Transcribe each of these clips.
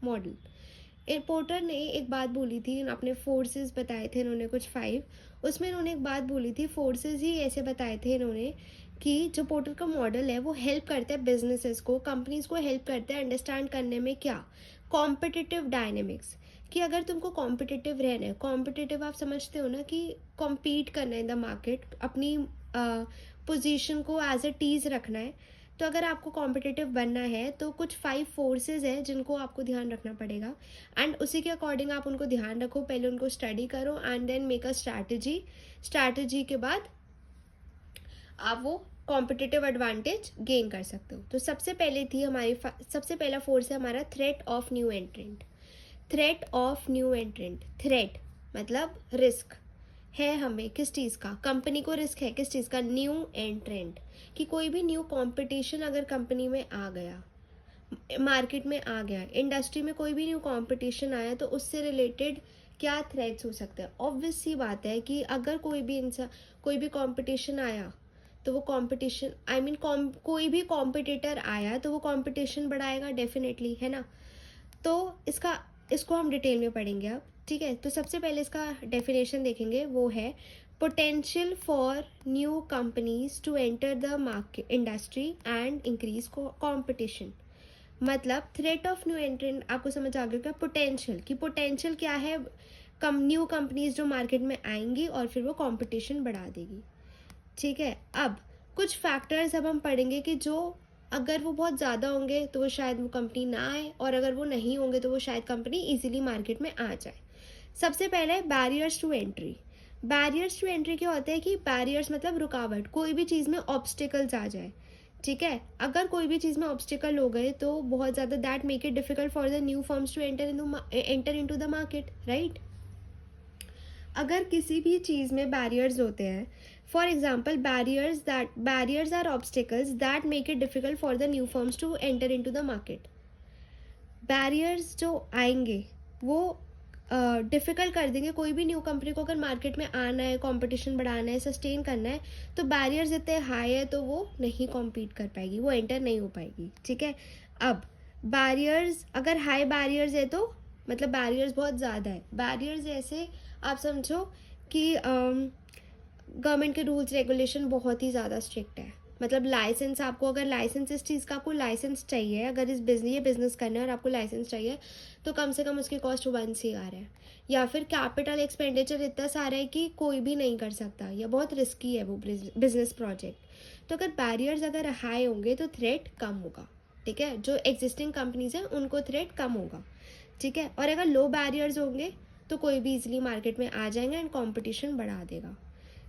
Model. Porter ने एक बात बोली थी, अपने फोर्सेस बताए थे इन्होंने कुछ 5, उसमें इन्होंने एक बात बोली थी, फोर्सेस ही ऐसे बताए थे इन्होंने कि जो पोर्टर का मॉडल है वो हेल्प करता है बिजनेसेस को, कंपनीज को हेल्प करता है अंडरस्टैंड करने में क्या, कॉम्पिटिटिव डायनेमिक्स, कि अगर तुमको कॉम्पिटिटिव रहना है, कॉम्पिटिटिव आप समझते हो ना कि कॉम्पीट करना है इन द मार्केट, अपनी पोजीशन को एज ए टीज रखना है। तो अगर आपको कॉम्पिटिटिव बनना है तो कुछ 5 फोर्सेज हैं जिनको आपको ध्यान रखना पड़ेगा, एंड उसी के अकॉर्डिंग आप उनको ध्यान रखो, पहले उनको स्टडी करो and then make a strategy. Strategy के बाद आप वो कॉम्पिटिटिव एडवांटेज गेन कर सकते हो। तो सबसे पहले थी हमारी सबसे पहला फोर्स है हमारा threat of new एंट्रेंट। Threat of new एंट्रेंट, threat मतलब रिस्क है हमें किस चीज़ का, कंपनी को रिस्क है किस चीज़ का, न्यू एंट्रेंट, कि कोई भी न्यू कंपटीशन अगर कंपनी में आ गया, मार्केट में आ गया, इंडस्ट्री में कोई भी न्यू कंपटीशन आया तो उससे रिलेटेड क्या थ्रेट्स हो सकते हैं। ऑब्वियस सी बात है कि अगर कोई भी इंसान, कोई भी कंपटीशन आया तो वो कंपटीशन आई मीन कोई भी कॉम्पिटिटर आया तो वो कंपटीशन बढ़ाएगा डेफिनेटली, है ना। तो इसको हम डिटेल में पढ़ेंगे अब, ठीक है। तो सबसे पहले इसका डेफिनेशन देखेंगे, वो है potential for new companies to enter the market industry and increase competition. मतलब थ्रेट ऑफ न्यू एंट्रेंट आपको समझ आ गया, पोटेंशियल, कि पोटेंशियल क्या है, न्यू कंपनीज जो मार्केट में आएंगी और फिर वो कंपटीशन बढ़ा देगी, ठीक है। अब कुछ फैक्टर्स अब हम पढ़ेंगे कि जो अगर वो बहुत ज़्यादा होंगे तो वो शायद वो कंपनी ना आए, और अगर वो नहीं होंगे तो वो शायद कंपनी इजीली मार्केट में आ जाए। सबसे पहले barriers to entry. Barriers to entry क्या होता है कि बैरियर्स मतलब रुकावट, कोई भी चीज़ में ऑब्स्टिकल्स आ जाए, ठीक है। अगर कोई भी चीज़ में ऑब्स्टिकल हो गए तो बहुत ज़्यादा, that make it difficult for the new firms to enter into the market, right. अगर किसी भी चीज़ में बैरियर्स होते हैं, for example barriers are obstacles that make it difficult for the new firms to enter into the market. Barriers जो आएंगे वो डिफ़िकल्ट कर देंगे कोई भी न्यू कंपनी को, अगर मार्केट में आना है, कंपटीशन बढ़ाना है, सस्टेन करना है, तो बैरियर्स इतने हाई है तो वो नहीं कॉम्पीट कर पाएगी, वो एंटर नहीं हो पाएगी, ठीक है। अब बैरियर्स, अगर हाई बैरियर्स है तो मतलब बैरियर्स बहुत ज़्यादा है, बैरियर्स ऐसे आप समझो कि गवर्नमेंट के रूल्स रेगुलेशन बहुत ही ज़्यादा स्ट्रिक्ट है। मतलब लाइसेंस, आपको अगर लाइसेंस, इस चीज़ का आपको लाइसेंस चाहिए, अगर इस बिजनेस करना है और आपको लाइसेंस चाहिए तो कम से कम उसकी कॉस्ट 1 CR है, या फिर कैपिटल एक्सपेंडिचर इतना सारा है कि कोई भी नहीं कर सकता, या बहुत रिस्की है वो बिजनेस प्रोजेक्ट। तो अगर बैरियर्स अगर हाई होंगे तो थ्रेट कम होगा, ठीक है, जो एग्जिस्टिंग कंपनीज हैं उनको थ्रेट कम होगा, ठीक है। और अगर लो बैरियर्स होंगे तो कोई भी इजीली मार्केट में आ जाएंगे एंड कॉम्पिटिशन बढ़ा देगा,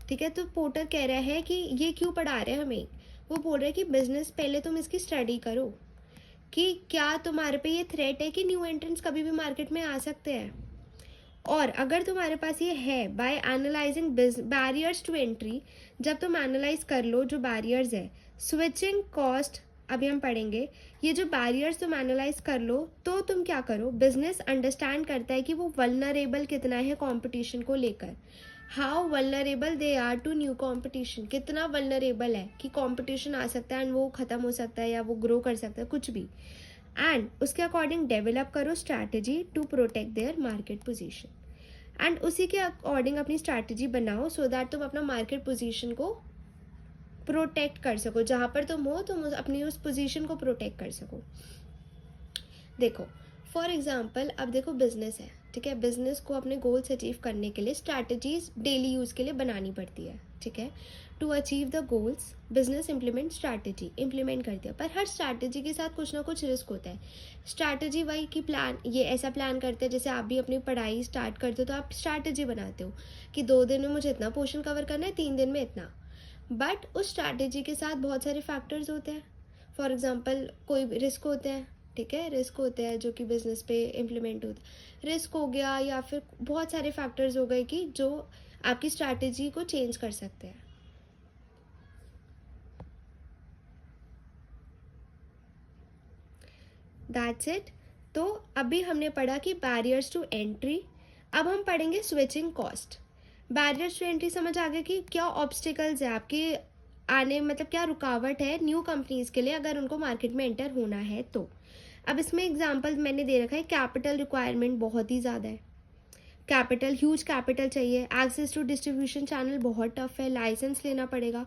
ठीक है। तो पोर्टर कह रहा है कि ये क्यों पढ़ा रहे हैं हमें, वो बोल रहे हैं कि बिजनेस पहले तुम इसकी स्टडी करो कि क्या तुम्हारे पे ये थ्रेट है कि न्यू एंट्रेंट्स कभी भी मार्केट में आ सकते हैं, और अगर तुम्हारे पास ये है, by analysing barriers to entry, जब तुम एनालाइज कर लो जो बैरियर्स है, स्विचिंग कॉस्ट, अभी हम पढ़ेंगे, ये जो बैरियर्स तुम एनालाइज कर लो तो तुम क्या करो, बिजनेस अंडरस्टैंड करता है कि वो वल्नरेबल कितना है कंपटीशन को लेकर, how vulnerable they are to new competition, कितना वल्नरेबल है कि कंपटीशन आ सकता है एंड वो ख़त्म हो सकता है या वो ग्रो कर सकता है, कुछ भी, एंड उसके अकॉर्डिंग डेवलप करो strategy to protect their market position, and उसी के अकॉर्डिंग अपनी स्ट्रैटेजी बनाओ सो दैट तुम अपना मार्केट पोजीशन को प्रोटेक्ट कर सको, जहाँ पर तुम हो तुम अपनी उस पोजीशन को प्रोटेक्ट कर सको। देखो फॉर एग्जाम्पल, अब देखो बिजनेस है, ठीक है, बिजनेस को अपने गोल्स अचीव करने के लिए स्ट्रैटेजीज डेली यूज़ के लिए बनानी पड़ती है, ठीक है। To achieve the goals business implement strategy, implement करती है, पर हर स्ट्रैटेजी के साथ कुछ ना कुछ रिस्क होता है। स्ट्रैटेजी वही कि प्लान, ये ऐसा प्लान करते हैं, जैसे आप भी अपनी पढ़ाई स्टार्ट करते हो तो आप स्ट्रैटेजी बनाते हो कि 2 दिन में मुझे इतना पोर्शन कवर करना है, 3 दिन में इतना, बट उस स्ट्रैटेजी के साथ बहुत सारे फैक्टर्स होते हैं। फॉर एग्जांपल कोई रिस्क होते हैं, ठीक है, रिस्क होते हैं जो कि बिजनेस पे इम्प्लीमेंट होते हैं, रिस्क हो गया, या फिर बहुत सारे फैक्टर्स हो गए कि जो आपकी स्ट्रैटेजी को चेंज कर सकते हैं। That's it. तो अभी हमने पढ़ा कि बैरियर्स टू एंट्री, अब हम पढ़ेंगे switching cost. Barriers to entry समझ आ गया कि क्या ऑब्स्टिकल्स है आपके आने, मतलब क्या रुकावट है न्यू कंपनीज के लिए अगर उनको मार्केट में एंटर होना है तो, अब इसमें एग्जांपल मैंने दे रखा है, कैपिटल रिक्वायरमेंट बहुत ही ज़्यादा है, कैपिटल, ह्यूज कैपिटल चाहिए, एक्सेस टू डिस्ट्रीब्यूशन चैनल बहुत टफ है, लाइसेंस लेना पड़ेगा,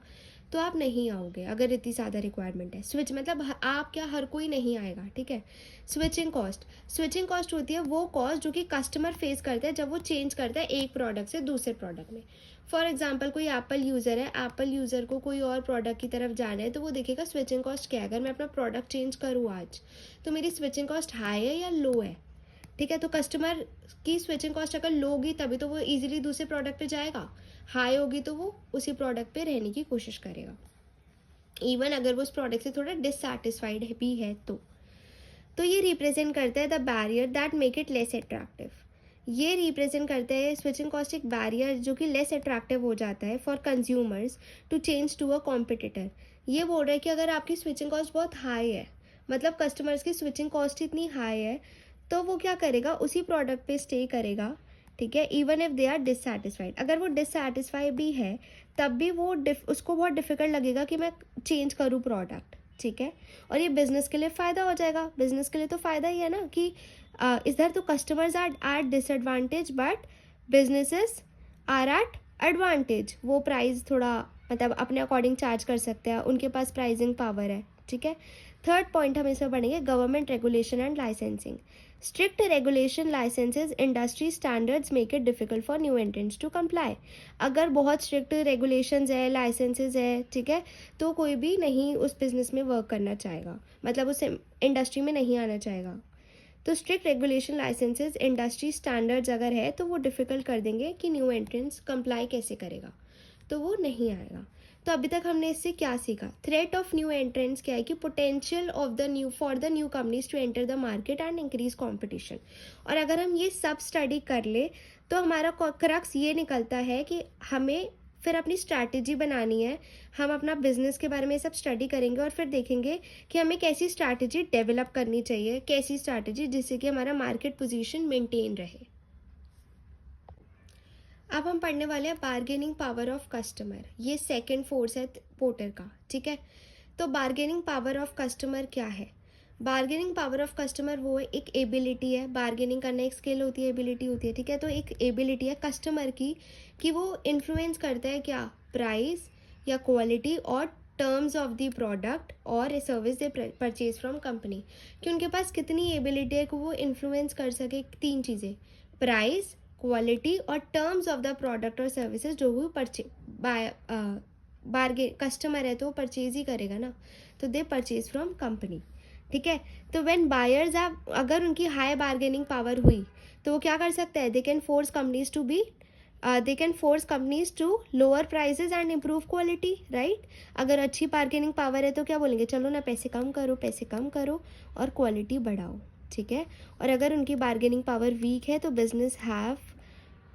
तो आप नहीं आओगे अगर इतनी ज़्यादा रिक्वायरमेंट है। स्विच मतलब आप क्या, हर कोई नहीं आएगा, ठीक है। स्विचिंग कॉस्ट होती है वो कॉस्ट जो कि कस्टमर फेस करता है जब वो चेंज करता है एक प्रोडक्ट से दूसरे प्रोडक्ट में। फॉर एग्जाम्पल कोई एप्पल यूज़र है, एप्पल यूज़र को कोई और प्रोडक्ट की तरफ जाना है, तो वो देखेगा स्विचिंग कॉस्ट क्या है। अगर मैं अपना प्रोडक्ट चेंज करूँ आज, तो मेरी स्विचिंग कॉस्ट हाई है या लो है, ठीक है। तो कस्टमर की स्विचिंग कॉस्ट अगर लो होगी तभी तो वो इजीली दूसरे प्रोडक्ट पे जाएगा, हाई होगी तो वो उसी प्रोडक्ट पे रहने की कोशिश करेगा, इवन अगर वो उस प्रोडक्ट से थोड़ा डिससेटिस्फाइड भी है तो ये रिप्रेजेंट करता है the barrier that make it less attractive. ये रिप्रेजेंट करता है स्विचिंग कॉस्ट एक बैरियर जो कि लेस अट्रैक्टिव हो जाता है for consumers to change to a competitor. ये बोल रहा है कि अगर आपकी स्विचिंग कॉस्ट बहुत हाई है, मतलब कस्टमर्स की स्विचिंग कॉस्ट इतनी हाई है, तो वो क्या करेगा, उसी प्रोडक्ट पे स्टे करेगा, ठीक है, even if they are dissatisfied. अगर वो डिससेटिस्फाइड भी है तब भी वो उसको बहुत डिफिकल्ट लगेगा कि मैं चेंज करूँ प्रोडक्ट, ठीक है। और ये बिजनेस के लिए फ़ायदा हो जाएगा, बिजनेस के लिए तो फ़ायदा ही है ना कि इधर तो customers are at disadvantage but businesses are at advantage. वो प्राइस थोड़ा मतलब अपने अकॉर्डिंग चार्ज कर सकते हैं, उनके पास प्राइसिंग पावर है, ठीक है। थर्ड पॉइंट हम इसमें पढ़ेंगे, government regulation and licensing. Strict regulation licences industry standards make it difficult for new entrants to comply. अगर बहुत स्ट्रिक्ट रेगुलेशंस है, लाइसेंसेज है, ठीक है, तो कोई भी नहीं उस बिज़नेस में वर्क करना चाहेगा, मतलब उस इंडस्ट्री में नहीं आना चाहेगा। तो strict regulation licences industry standards अगर है तो वो डिफ़िकल्ट कर देंगे कि न्यू एंट्रेंट्स कंप्लाई कैसे करेगा, तो वो नहीं आएगा। तो अभी तक हमने इससे क्या सीखा, थ्रेट ऑफ न्यू एंट्रेंट्स क्या है कि potential of the new for the new companies to enter the market and increase competition. और अगर हम ये सब स्टडी कर ले तो हमारा क्रक्स ये निकलता है कि हमें फिर अपनी स्ट्रैटेजी बनानी है, हम अपना बिजनेस के बारे में सब स्टडी करेंगे और फिर देखेंगे कि हमें कैसी स्ट्रैटेजी डेवलप करनी चाहिए, कैसी स्ट्रैटेजी जिससे कि हमारा मार्केट पोजीशन मेंटेन रहे। अब हम पढ़ने वाले हैं बार्गेनिंग पावर ऑफ कस्टमर। ये सेकंड फोर्स है पोर्टर का, ठीक है। तो बार्गेनिंग पावर ऑफ कस्टमर क्या है, बार्गेनिंग पावर ऑफ कस्टमर वो एक एबिलिटी है, बार्गेनिंग करना एक स्किल होती है, एबिलिटी होती है, ठीक है। तो एक एबिलिटी है कस्टमर की कि वो इन्फ्लुएंस करता है क्या, प्राइस या क्वालिटी और टर्म्स ऑफ द प्रोडक्ट और service they purchase from company, कि उनके पास कितनी एबिलिटी है कि वो इन्फ्लुएंस कर सके तीन चीज़ें, प्राइस, क्वालिटी और टर्म्स ऑफ द प्रोडक्ट और सर्विसेज जो वो कस्टमर है तो वो परचेज ही करेगा ना, तो दे परचेज फ्रॉम कंपनी, ठीक है। तो व्हेन बायर्स हैव, अगर उनकी हाई बार्गेनिंग पावर हुई तो वो क्या कर सकता है, they can force companies to lower prices and improve quality, right. अगर अच्छी बार्गेनिंग पावर है तो क्या बोलेंगे, चलो ना पैसे कम करो और क्वालिटी बढ़ाओ, ठीक है। और अगर उनकी बार्गेनिंग पावर वीक है तो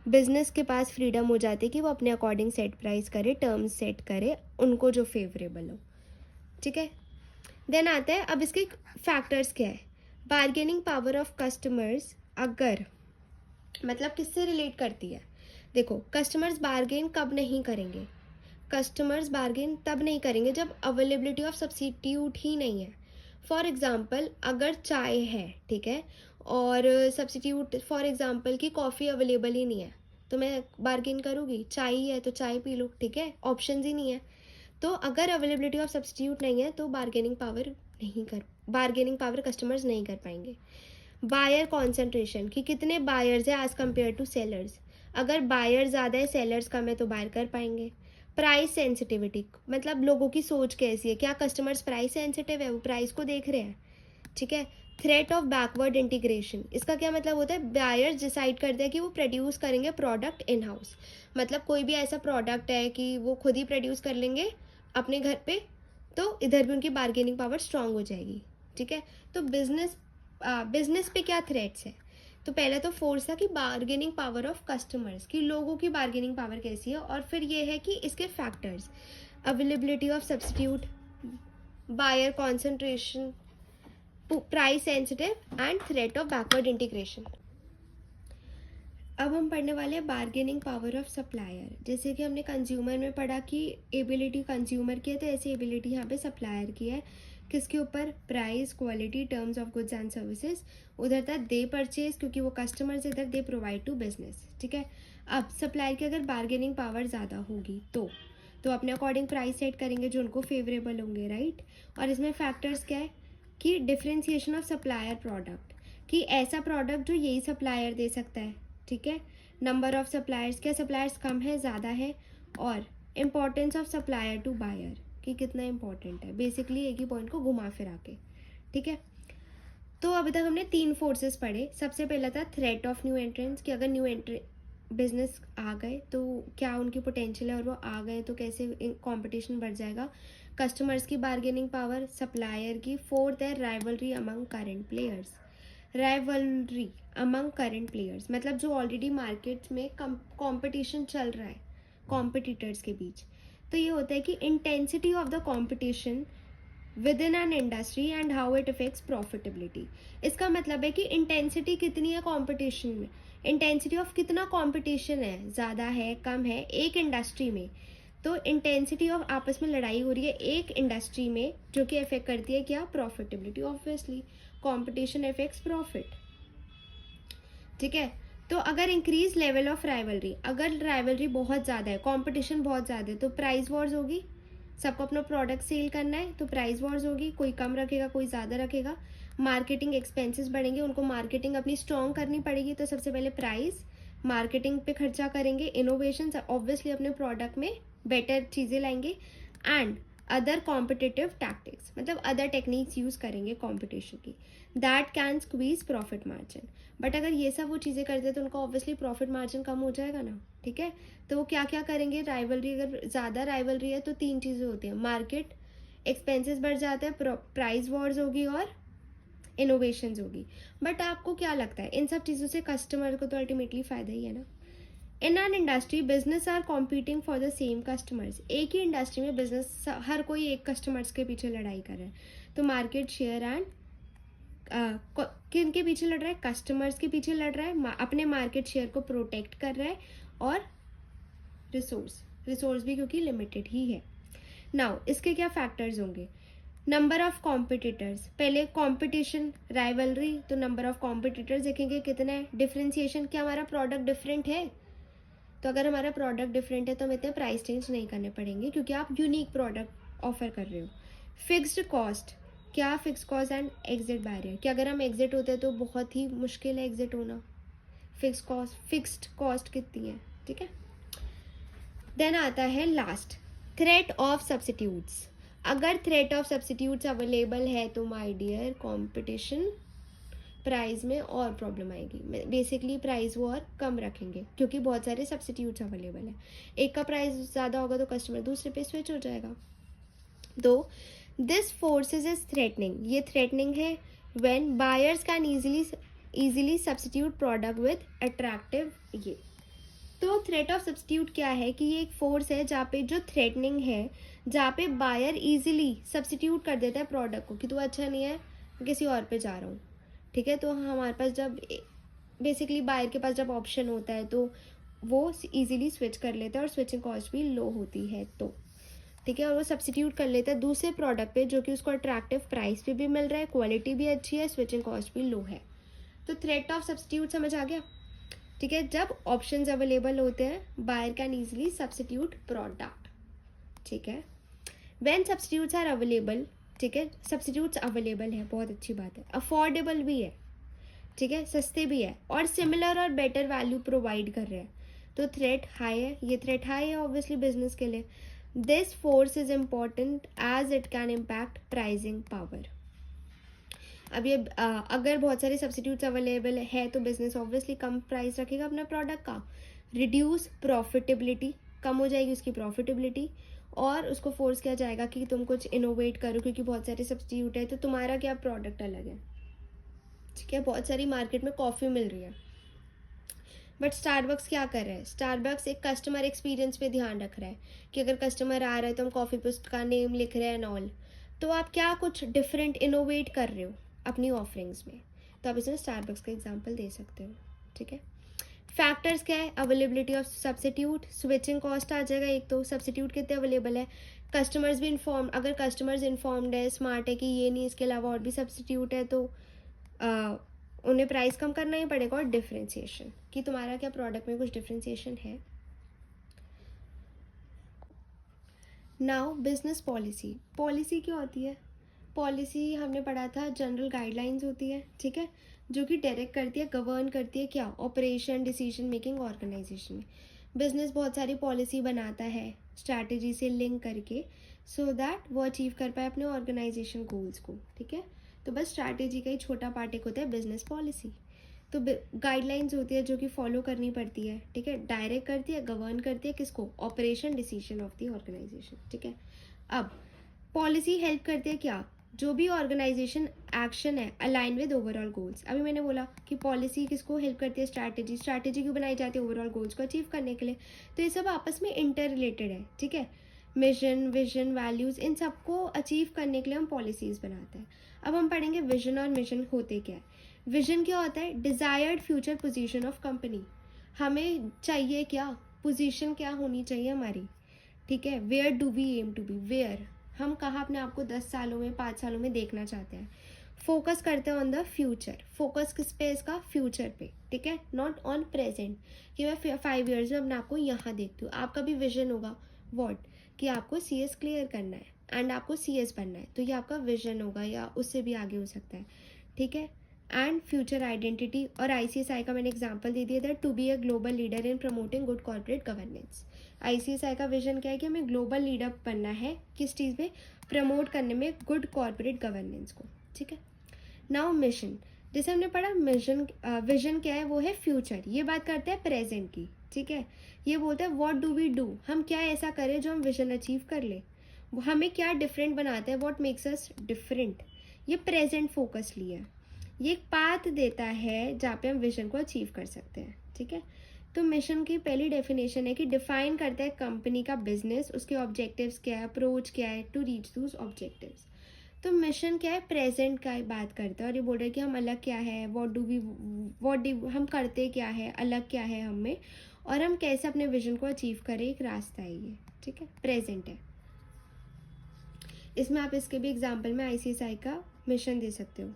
बिजनेस के पास फ्रीडम हो जाती है कि वो अपने अकॉर्डिंग सेट प्राइस करे, टर्म्स सेट करे उनको जो फेवरेबल हो, ठीक है। देन आता है, अब इसके फैक्टर्स क्या है, बार्गेनिंग पावर ऑफ कस्टमर्स अगर मतलब किससे रिलेट करती है, देखो कस्टमर्स बार्गेन कब नहीं करेंगे, कस्टमर्स बार्गेन तब नहीं करेंगे जब अवेलेबिलिटी ऑफ सब्सिट्यूट ही नहीं है। फॉर एग्जांपल अगर चाय है, ठीक है, और सब्सिट्यूट फॉर एग्जांपल की कॉफ़ी अवेलेबल ही नहीं है, तो मैं बार्गेन करूँगी, चाय ही है तो चाय पी लो, ठीक है, ऑप्शंस ही नहीं है। तो अगर अवेलेबिलिटी ऑफ सब्सिट्यूट नहीं है तो बार्गेनिंग पावर कस्टमर्स नहीं कर पाएंगे। बायर कॉन्सेंट्रेशन, कि कितने बायर्स है एज कम्पेयर टू सेलर्स, अगर बायर ज़्यादा है सेलर्स कम है तो बायर कर पाएंगे। प्राइस सेंसिटिविटी, मतलब लोगों की सोच कैसी है, क्या कस्टमर्स प्राइस सेंसिटिव है, वो प्राइस को देख रहे हैं, ठीक है। थ्रेट ऑफ बैकवर्ड इंटीग्रेशन, इसका क्या मतलब होता है, बायर्स डिसाइड करते हैं कि वो प्रोड्यूस करेंगे प्रोडक्ट इन हाउस, मतलब कोई भी ऐसा प्रोडक्ट है कि वो खुद ही प्रोड्यूस कर लेंगे अपने घर पे, तो इधर भी उनकी बार्गेनिंग पावर स्ट्रांग हो जाएगी, ठीक है। तो बिजनेस पे क्या थ्रेट्स है, तो पहले तो फोर्स था कि बार्गेनिंग पावर ऑफ कस्टमर्स, की लोगों की बार्गेनिंग पावर कैसी है, और फिर ये है कि इसके factors, availability of substitute, buyer concentration, price sensitive and threat of backward integration. अब हम पढ़ने वाले हैं बार्गेनिंग पावर ऑफ सप्लायर। जैसे कि हमने कंज्यूमर में पढ़ा कि एबिलिटी कंज्यूमर की है, तो ऐसी एबिलिटी यहाँ पे सप्लायर की है किसके ऊपर? Price, quality, terms of goods and services. उधर था दे परचेज, क्योंकि वो कस्टमर्स, इधर दे प्रोवाइड टू बिजनेस। ठीक है, अब सप्लायर की अगर बार्गेनिंग पावर ज़्यादा होगी तो अपने अकॉर्डिंग प्राइस सेट करेंगे जो उनको फेवरेबल होंगे, राइट। और इसमें फैक्टर्स क्या है कि डिफ्रेंसिएशन ऑफ सप्लायर प्रोडक्ट, कि ऐसा प्रोडक्ट जो यही सप्लायर दे सकता है। ठीक है, नंबर ऑफ सप्लायर्स, क्या सप्लायर्स कम है, ज़्यादा है, और importance of supplier to buyer, कि कितना इंपॉर्टेंट है। बेसिकली एक ही पॉइंट को घुमा फिरा के। ठीक है, तो अभी तक हमने 3 फोर्सेस पढ़े। सबसे पहला था थ्रेट ऑफ न्यू एंट्रेंस, कि अगर न्यू बिजनेस आ गए तो क्या उनकी पोटेंशियल है, और वो आ गए तो कैसे कंपटीशन बढ़ जाएगा। कस्टमर्स की बार्गेनिंग पावर, सप्लायर की। फोर्थ है rivalry among current players. Rivalry among current players मतलब जो ऑलरेडी मार्केट में कंपटीशन चल रहा है कॉम्पिटिटर्स के बीच। तो ये होता है कि intensity of the competition with in an industry and how it affects profitability. इसका मतलब है कि इंटेंसिटी कितनी है कंपटीशन में, इंटेंसिटी ऑफ कितना कंपटीशन है, ज़्यादा है, कम है एक इंडस्ट्री में। तो इंटेंसिटी ऑफ आपस में लड़ाई हो रही है एक इंडस्ट्री में, जो कि अफेक्ट करती है क्या? Profitability. Obviously competition affects profit. ठीक है, तो अगर इंक्रीज लेवल ऑफ राइवलरी, अगर राइवलरी बहुत ज़्यादा है, कंपटीशन बहुत ज़्यादा है, तो प्राइस वॉर्स होगी। सबको अपना प्रोडक्ट सेल करना है तो प्राइस वॉर्स होगी, कोई कम रखेगा कोई ज़्यादा रखेगा। मार्केटिंग एक्सपेंसेस बढ़ेंगे, उनको मार्केटिंग अपनी स्ट्रॉन्ग करनी पड़ेगी, तो सबसे पहले प्राइस, मार्केटिंग पे खर्चा करेंगे। इनोवेशन, ऑब्वियसली अपने प्रोडक्ट में बेटर चीज़ें लाएंगे। एंड अदर कॉम्पिटिटिव टैक्टिक्स मतलब अदर टेक्निक्स यूज़ करेंगे कॉम्पिटिशन की, that can squeeze profit margin. But अगर ये सब वो चीज़ें करते हैं तो उनका ऑब्वियसली प्रॉफिट मार्जिन कम हो जाएगा ना। ठीक है, तो वो क्या क्या करेंगे? राइवलरी, अगर ज़्यादा राइवलरी है तो 3 चीज़ें होती हैं, मार्केट एक्सपेंसेस बढ़ जाते हैं, प्राइस वॉर्स होगी और इनोवेशंस होगी। बट आपको क्या लगता है इन सब चीज़ों से कस्टमर को तो अल्टीमेटली फ़ायदा ही है ना। In an industry business are competing for the same customers. एक ही इंडस्ट्री में बिजनेस हर कोई एक कस्टमर्स के पीछे लड़ाई कर रहा है, तो मार्केट शेयर एंड किन के पीछे लड़ रहा है? कस्टमर्स के पीछे लड़ रहा है, अपने मार्केट शेयर को प्रोटेक्ट कर रहा है। और रिसोर्स भी क्योंकि लिमिटेड ही है। नाउ इसके क्या फैक्टर्स होंगे? नंबर ऑफ कॉम्पिटिटर्स, पहले कॉम्पिटिशन राइवलरी, तो नंबर ऑफ कॉम्पिटिटर्स देखेंगे कितने हैं। डिफ्रेंसिएशन, क्या हमारा प्रोडक्ट डिफरेंट है? तो अगर हमारा प्रोडक्ट डिफरेंट है तो हमें इतने प्राइस चेंज नहीं करने पड़ेंगे क्योंकि आप यूनिक प्रोडक्ट ऑफर कर रहे हो। फिक्स्ड कॉस्ट, क्या fix cost and exit barrier, कि अगर हम एग्जिट होते हैं तो बहुत ही मुश्किल है एग्जिट होना। फिक्स्ड कॉस्ट कितनी है? ठीक है, देन आता है लास्ट, थ्रेट ऑफ सब्सिट्यूट्स। अगर थ्रेट ऑफ सब्सिट्यूट्स अवेलेबल है तो माय डियर कंपटीशन प्राइस में और प्रॉब्लम आएगी। बेसिकली प्राइस वो और कम रखेंगे क्योंकि बहुत सारे सब्सिट्यूट्स अवेलेबल है। एक का प्राइस ज़्यादा होगा तो कस्टमर दूसरे पे स्विच हो जाएगा। तो दिस फोर्सेस इज थ्रेटनिंग, ये थ्रेटनिंग है when buyers can easily substitute product with attractive. ये तो थ्रेट ऑफ सब्सिट्यूट क्या है कि ये एक फोर्स है जहाँ पे जो थ्रेटनिंग है, जहाँ पे बायर इजीली सब्सिट्यूट कर देता है प्रोडक्ट को कि तू अच्छा नहीं है किसी और पे जा रहा हूँ। ठीक है, तो हमारे पास जब बेसिकली बायर के पास जब ऑप्शन होता है तो वो इजीली स्विच कर लेता है और स्विचिंग कॉस्ट भी लो होती है। तो ठीक है, और वो सब्सिट्यूट कर लेता है दूसरे प्रोडक्ट पे जो कि उसको अट्रैक्टिव प्राइस पे भी मिल रहा है, क्वालिटी भी अच्छी है, स्विचिंग कॉस्ट भी लो है। तो थ्रेट ऑफ सब्सिट्यूट समझ आ गया। ठीक है, जब ऑप्शंस अवेलेबल होते हैं buyer can easily substitute product. ठीक है, व्हेन सब्सिट्यूट्स आर अवेलेबल, ठीक है, सब्सिट्यूट्स अवेलेबल है, बहुत अच्छी बात है, अफोर्डेबल भी है, ठीक है, सस्ते भी है और सिमिलर और बेटर वैल्यू प्रोवाइड कर रहे हैं, तो थ्रेट हाई है। ये थ्रेट हाई है ऑब्वियसली बिजनेस के लिए। This force is important as it can impact pricing power. अब ये अगर बहुत सारे सब्सिट्यूट्स अवेलेबल है तो बिजनेस ऑब्वियसली कम प्राइस रखेगा अपने प्रोडक्ट का, रिड्यूस प्रॉफिटेबिलिटी, कम हो जाएगी उसकी प्रॉफिटेबिलिटी, और उसको फोर्स किया जाएगा कि तुम कुछ इनोवेट करो क्योंकि बहुत सारे सब्सिट्यूट है तो तुम्हारा क्या प्रोडक्ट अलग है। ठीक है, बहुत सारी मार्केट में कॉफ़ी मिल रही है बट स्टारबक्स क्या कर रहा है? स्टारबक्स एक कस्टमर एक्सपीरियंस पे ध्यान रख रहा है कि अगर कस्टमर आ रहा है तो हम कॉफ़ी पे उसका नेम लिख रहे हैं एंड ऑल। तो आप क्या कुछ डिफरेंट इनोवेट कर रहे हो अपनी ऑफरिंग्स में, तो आप इसमें स्टारबक्स का एग्जांपल दे सकते हो। ठीक है, फैक्टर्स क्या है, availability of substitute, switching cost आ जाएगा एक, तो सब्सिट्यूट कितने अवेलेबल है, कस्टमर्स भी इन्फॉर्म, अगर कस्टमर्स इन्फॉर्म्ड है, स्मार्ट है कि ये नहीं इसके अलावा और भी सब्सिट्यूट है, तो उन्हें प्राइस कम करना ही पड़ेगा। और डिफ्रेंशिएशन, कि तुम्हारा क्या प्रोडक्ट में कुछ डिफ्रेंशिएशन है। नाउ बिजनेस पॉलिसी, पॉलिसी क्या होती है, पॉलिसी हमने पढ़ा था जनरल गाइडलाइंस होती है, ठीक है, जो कि डायरेक्ट करती है, गवर्न करती है क्या, ऑपरेशन, डिसीजन मेकिंग ऑर्गेनाइजेशन में। बिजनेस बहुत सारी पॉलिसी बनाता है स्ट्रैटेजी से लिंक करके, सो दैट वो अचीव कर पाए अपने ऑर्गेनाइजेशन गोल्स को, ठीक है। तो बस स्ट्रैटेजी का ही छोटा पार्ट एक होता है बिजनेस पॉलिसी। तो गाइडलाइंस होती है जो कि फॉलो करनी पड़ती है, ठीक है, डायरेक्ट करती है, गवर्न करती है किसको, operation, decision of the organisation, ठीक है। अब पॉलिसी हेल्प करती है क्या, जो भी ऑर्गेनाइजेशन एक्शन है अलाइन विद ओवरऑल गोल्स। अभी मैंने बोला कि पॉलिसी किसको हेल्प करती है, स्ट्रैटेजी, स्ट्रैटेजी क्यों बनाई जाती है, ओवरऑल गोल्स को अचीव करने के लिए। तो ये सब आपस में इंटर रिलेटेड है, ठीक है। मिशन, विजन, वैल्यूज, इन सबको अचीव करने के लिए हम पॉलिसीज बनाते हैं। अब हम पढ़ेंगे विजन और मिशन होते क्या है। विजन क्या होता है, desired future position of company, हमें चाहिए क्या, पोजीशन क्या होनी चाहिए हमारी, ठीक है। Where do we aim to be, where हम कहाँ अपने आप को 10 सालों में, 5 सालों में देखना चाहते हैं। फोकस करते हैं ऑन द फ्यूचर, फोकस किस पे, इसका फ्यूचर पे, ठीक है, नॉट ऑन प्रेजेंट कि मैं 5 ईयर्स में अपने आप को यहाँ देखती हूँ। आपका भी विजन होगा वॉट, कि आपको CS क्लियर करना है एंड आपको CS बनना है, तो ये आपका विजन होगा, या उससे भी आगे हो सकता है, ठीक है। एंड फ्यूचर आइडेंटिटी, और ICSI का मैंने एग्जाम्पल दे दिया था, to be a global leader in promoting good corporate governance. ICSI का विजन क्या है कि हमें ग्लोबल लीडर बनना है, किस चीज़ में, प्रमोट करने में गुड कॉर्पोरेट गवर्नेंस को, ठीक है। नाउ मिशन, जैसे हमने पढ़ा मिशन, विजन क्या है, वो है फ्यूचर, ये बात करते हैं प्रेजेंट की, ठीक है। ये बोलते हैं व्हाट डू वी डू, हम क्या ऐसा करें जो हम विजन अचीव कर ले, हमें क्या डिफरेंट बनाता है, व्हाट मेक्स अस डिफरेंट, ये प्रेजेंट फोकस लिया। ये एक पाथ देता है जहाँ पे हम विजन को अचीव कर सकते हैं, ठीक है। तो मिशन की पहली डेफिनेशन है कि डिफाइन करता है कंपनी का बिजनेस, उसके ऑब्जेक्टिव्स क्या है, अप्रोच क्या है टू रीच दूस ऑब्जेक्टिव्स। तो मिशन क्या है, प्रेजेंट का बात करता है, और ये बोल रहा है कि हम अलग क्या है, हम करते क्या है, अलग क्या है हम में, और हम कैसे अपने विजन को अचीव करें, एक रास्ता है ये, ठीक है, प्रेजेंट है। इसमें आप इसके भी एग्जाम्पल में ICSI का मिशन दे सकते हो।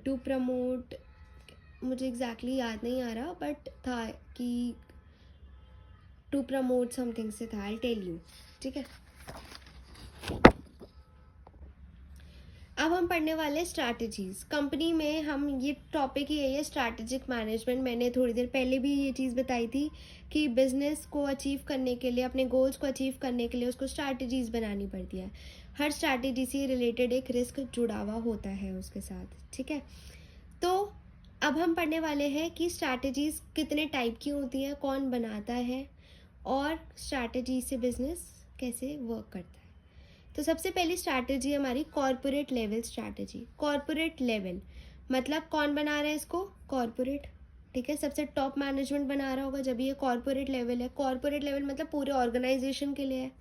टू प्रमोट, मुझे एग्जैक्टली याद नहीं आ रहा, बट था कि टू प्रमोट समथिंग से था, आई टेल यू, ठीक है। अब हम पढ़ने वाले स्ट्रैटेजीज। कंपनी में हम, ये टॉपिक ही है ये स्ट्रैटेजिक मैनेजमेंट, मैंने थोड़ी देर पहले भी ये चीज़ बताई थी कि बिजनेस को अचीव करने के लिए, अपने गोल्स को अचीव करने के लिए उसको स्ट्रैटेजीज बनानी पड़ती है। हर स्ट्रैटेजी से रिलेटेड एक रिस्क जुड़ा हुआ होता है उसके साथ, ठीक है। तो अब हम पढ़ने वाले हैं कि स्ट्रैटेजीज कितने टाइप की होती हैं, कौन बनाता है, और स्ट्रैटेजी से बिजनेस कैसे वर्क करता है। तो सबसे पहली स्ट्रैटेजी हमारी corporate level strategy. Corporate level मतलब कौन बना रहा है इसको, कॉर्पोरेट, ठीक है, सबसे टॉप मैनेजमेंट बना रहा होगा जब ये कॉर्पोरेट लेवल है। कॉर्पोरेट लेवल मतलब पूरे ऑर्गेनाइजेशन के लिए है,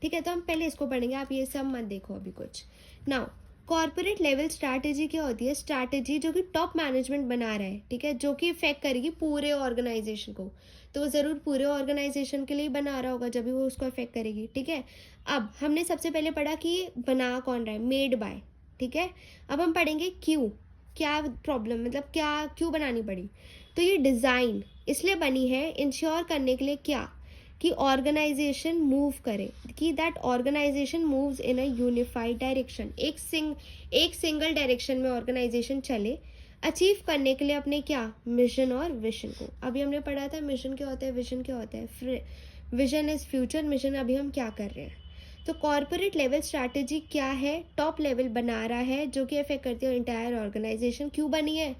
ठीक है। तो हम पहले इसको पढ़ेंगे, आप ये सब मत देखो अभी कुछ। नाउ कॉर्पोरेट लेवल स्ट्रैटेजी क्या होती है, स्ट्रैटेजी जो कि टॉप मैनेजमेंट बना रहा है, ठीक है, जो कि इफेक्ट करेगी पूरे ऑर्गेनाइजेशन को, तो वो ज़रूर पूरे ऑर्गेनाइजेशन के लिए बना रहा होगा जब भी वो उसको इफेक्ट करेगी, ठीक है। अब हमने सबसे पहले पढ़ा कि बना कौन रहा है, मेड बाय, ठीक है। अब हम पढ़ेंगे क्यों, क्या प्रॉब्लम, मतलब क्या क्यों बनानी पड़ी। तो ये डिज़ाइन इसलिए बनी है इंश्योर करने के लिए क्या, कि ऑर्गेनाइजेशन मूव करे, कि that organisation moves in a unified direction, एक सिंगल डायरेक्शन में ऑर्गेनाइजेशन चले, अचीव करने के लिए अपने क्या, मिशन और विजन को। अभी हमने पढ़ा था मिशन क्या होता है, विजन क्या होता है, विजन इज फ्यूचर, मिशन अभी हम क्या कर रहे हैं। तो कॉर्पोरेट लेवल स्ट्रैटेजी क्या है, टॉप लेवल बना रहा है जो कि अफेक्ट करती है इंटायर ऑर्गेनाइजेशन। क्यों बनी है,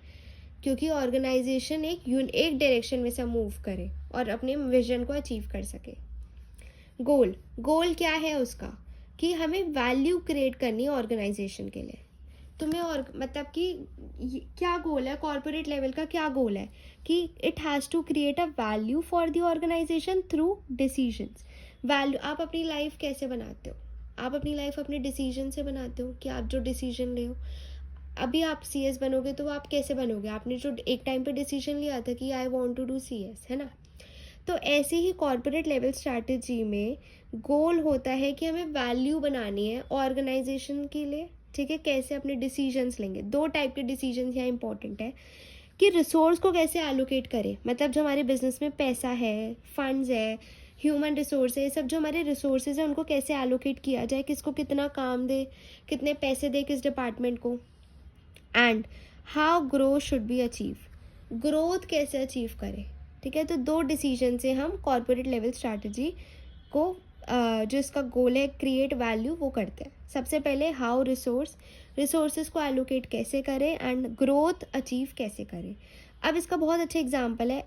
क्योंकि ऑर्गेनाइजेशन एक डायरेक्शन में से मूव करे और अपने विजन को अचीव कर सके। गोल क्या है उसका, कि हमें वैल्यू क्रिएट करनी है ऑर्गेनाइजेशन के लिए। तुम्हें और मतलब कि क्या गोल है कॉर्पोरेट लेवल का, क्या गोल है कि it has to create a value for the organisation through decisions. Value, आप अपनी लाइफ कैसे बनाते हो, आप अपनी लाइफ अपने डिसीजन से बनाते हो, कि आप जो डिसीजन ले हो, अभी आप CS बनोगे तो आप कैसे बनोगे, आपने जो एक टाइम पे डिसीजन लिया था कि I want to do CS, है ना। तो ऐसे ही कॉर्पोरेट लेवल स्ट्रैटेजी में गोल होता है कि हमें वैल्यू बनानी है ऑर्गेनाइजेशन के लिए, ठीक है। कैसे अपने डिसीजंस लेंगे, 2 टाइप के डिसीजंस यहाँ इंपॉर्टेंट है कि रिसोर्स को कैसे एलोकेट करें, मतलब जो हमारे बिजनेस में पैसा है, फंड्स है, ह्यूमन रिसोर्स है, ये सब जो हमारे रिसोर्सेज है उनको कैसे एलोकेट किया जाए, किसको कितना काम दे, कितने पैसे दे किस डिपार्टमेंट को, and how growth should be achieve, growth कैसे अचीव करें, ठीक है। तो 2 डिसीजन से हम कॉर्पोरेट लेवल स्ट्रैटेजी को जो इसका गोल है क्रिएट वैल्यू वो करते हैं। सबसे पहले हाउ रिसोर्सेज को एलोकेट कैसे करें एंड ग्रोथ अचीव कैसे करें। अब इसका बहुत अच्छा एग्जांपल है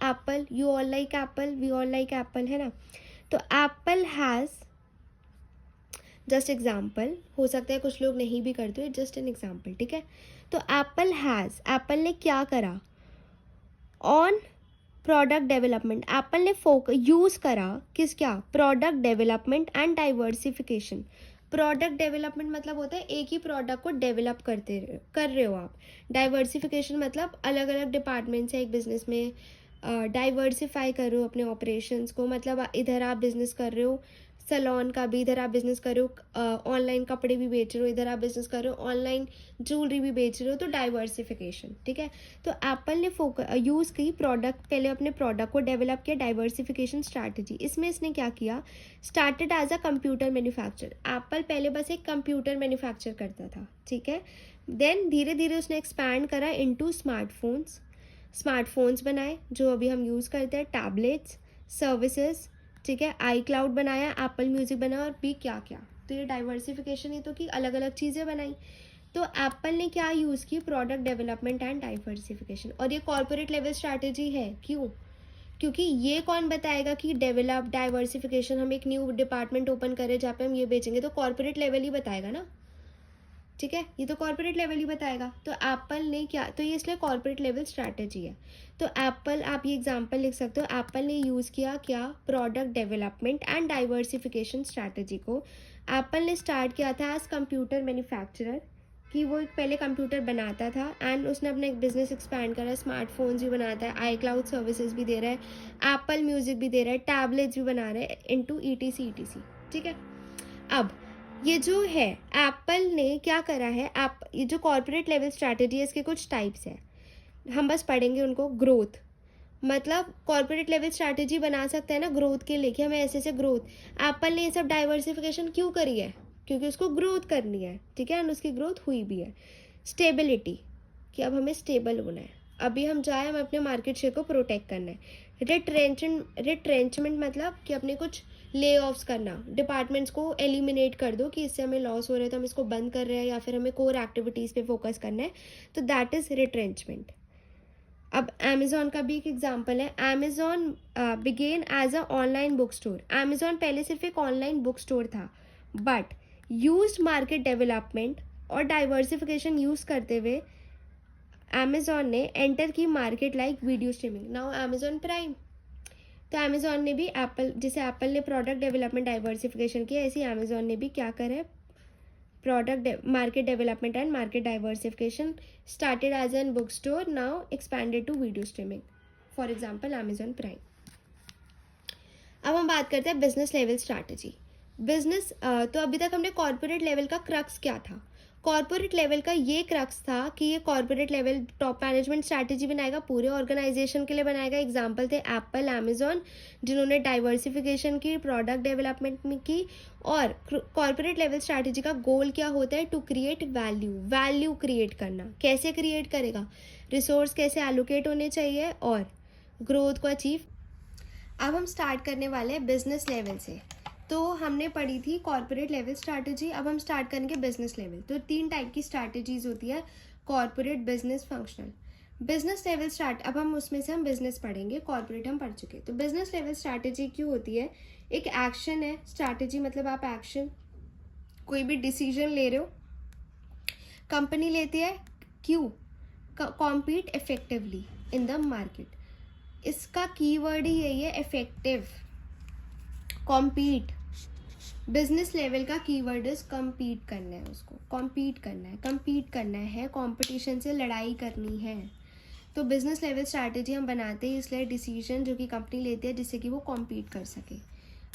Apple, you all like Apple, we all like Apple, है ना। तो एप्पल हैज़, जस्ट एग्जाम्पल, हो सकता है कुछ लोग नहीं भी करते, जस्ट एन एग्जाम्पल, ठीक है। तो एप्पल ने क्या करा ऑन प्रोडक्ट डेवलपमेंट, एप्पल ने यूज़ करा क्या, product development and diversification. Product development मतलब होता है एक ही प्रोडक्ट को डेवलप कर रहे हो आप। डाइवर्सिफिकेशन मतलब अलग अलग डिपार्टमेंट्स है एक बिजनेस में, डाइवर्सिफाई कर रहे हो अपने ऑपरेशंस को, मतलब इधर आप बिजनेस कर रहे हो सैलून का भी, इधर आप बिजनेस कर रहे हो ऑनलाइन कपड़े भी बेच रहे हो, इधर आप बिजनेस कर रहे हो ऑनलाइन ज्वेलरी भी बेच रहे हो, तो डाइवर्सिफिकेशन, ठीक है। तो एप्पल ने यूज़ की प्रोडक्ट, पहले अपने प्रोडक्ट को डेवलप किया, डाइवर्सिफिकेशन स्ट्रैटेजी। इसमें इसने क्या किया, started as a computer manufacture, Apple पहले बस एक कंप्यूटर मैन्युफैक्चर करता था, ठीक है। देन धीरे धीरे उसने एक्सपैंड करा इनटू स्मार्टफोन्स बनाए जो अभी हम यूज़ करते हैं, टैबलेट्स, सर्विसेज, ठीक है, आई क्लाउड बनाया, एप्पल म्यूजिक बनाया और भी क्या क्या। तो ये डाइवर्सिफिकेशन ही तो कि अलग अलग चीज़ें बनाई। तो एप्पल ने क्या यूज़ की, प्रोडक्ट डेवलपमेंट एंड डाइवर्सिफिकेशन, और ये कॉर्पोरेट लेवल स्ट्रैटेजी है। क्यों, क्योंकि ये कौन बताएगा कि डेवलप डाइवर्सिफिकेशन, हम एक न्यू डिपार्टमेंट ओपन करें जहाँ पे हम ये बेचेंगे, तो कॉर्पोरेट लेवल ही बताएगा ना, ठीक है। ये तो कॉर्पोरेट लेवल ही बताएगा। तो एप्पल ने क्या, तो ये इसलिए कॉर्पोरेट लेवल स्ट्रैटेजी है। तो एप्पल, आप ये एग्जांपल लिख सकते हो, एप्पल ने यूज़ किया क्या, product development and diversification strategy को। एप्पल ने स्टार्ट किया था एज कंप्यूटर मैन्युफैक्चरर, कि वो एक पहले कंप्यूटर बनाता था एंड उसने अपना एक बिजनेस एक्सपैंड करा, स्मार्टफोन्स भी बनाता है, आई क्लाउड सर्विसेज भी दे रहा है, एप्पल म्यूजिक भी दे रहा है, टैबलेट्स भी बना रहे हैं, इनटू ETC, ठीक है। अब ये जो है एप्पल ने क्या करा है, ये जो कॉर्पोरेट लेवल स्ट्रैटेजी है इसके कुछ टाइप्स है, हम बस पढ़ेंगे उनको। ग्रोथ, मतलब कॉर्पोरेट लेवल स्ट्रैटेजी बना सकते हैं ना ग्रोथ के लिए, कि हमें ऐसे ऐसे ग्रोथ, एप्पल ने ये सब डाइवर्सिफिकेशन क्यों करी है, क्योंकि उसको ग्रोथ करनी है, ठीक है, एंड उसकी ग्रोथ हुई भी है। स्टेबिलिटी, कि अब हमें स्टेबल होना है, अभी हम जाए, हमें अपने मार्केट शेयर को प्रोटेक्ट करना है। रिट्रेंचमेंट मतलब कि अपने कुछ ले ऑफ्स करना, डिपार्टमेंट्स को एलिमिनेट कर दो कि इससे हमें लॉस हो रहा है तो हम इसको बंद कर रहे हैं, या फिर हमें कोर एक्टिविटीज़ पे फोकस करना है, तो दैट इज़ रिट्रेंचमेंट। अब अमेजोन का भी एक एग्जांपल है, Amazon began as a online book store. Amazon पहले सिर्फ एक ऑनलाइन बुक स्टोर था, बट यूज्ड मार्केट डेवलपमेंट और डाइवर्सिफिकेशन यूज़ करते हुए अमेजोन ने एंटर की market like video streaming, now Amazon Prime. तो अमेजोन ने भी जैसे एप्पल ने प्रोडक्ट डेवलपमेंट डाइवर्सिफिकेशन किया, ऐसे ही अमेजोन ने भी क्या करा है, product market development and market diversification, started as an book store, now expanded to video streaming, for example Amazon Prime. अब हम बात करते हैं बिजनेस लेवल स्ट्रैटेजी। तो अभी तक हमने कॉर्पोरेट लेवल का क्रक्स क्या था, कॉर्पोरेट लेवल का ये क्रक्स था कि ये corporate level top management strategy बनाएगा, पूरे ऑर्गेनाइजेशन के लिए बनाएगा। एग्जांपल थे एप्पल, अमेजोन, जिन्होंने डाइवर्सिफिकेशन की, प्रोडक्ट डेवलपमेंट में की। और कॉर्पोरेट लेवल स्ट्रैटेजी का गोल क्या होता है, टू क्रिएट वैल्यू क्रिएट करना। कैसे क्रिएट करेगा, रिसोर्स कैसे एलोकेट होने चाहिए और ग्रोथ को अचीव। अब हम स्टार्ट करने वाले हैं बिजनेस लेवल से। तो हमने पढ़ी थी कॉर्पोरेट लेवल स्ट्रैटेजी, अब हम स्टार्ट करेंगे बिजनेस लेवल। तो 3 टाइप की स्ट्रैटेजीज होती है, corporate, business, functional. Business level अब हम उसमें से हम बिजनेस पढ़ेंगे, कॉर्पोरेट हम पढ़ चुके। तो बिजनेस लेवल स्ट्रैटेजी क्यों होती है, एक एक्शन है, स्ट्रैटेजी मतलब आप एक्शन, कोई भी डिसीजन ले रहे हो, कंपनी लेती है, क्यों, compete effectively in the market. इसका कीवर्ड ही यही है, इफेक्टिव, कॉम्पीट, बिजनेस लेवल का कीवर्ड इज कम्पीट करना है, उसको कम्पीट करना है, कंपटीशन से लड़ाई करनी है। तो बिजनेस लेवल स्ट्रैटेजी हम बनाते हैं इसलिए डिसीजन जो कि कंपनी लेती है जिससे कि वो कम्पीट कर सके।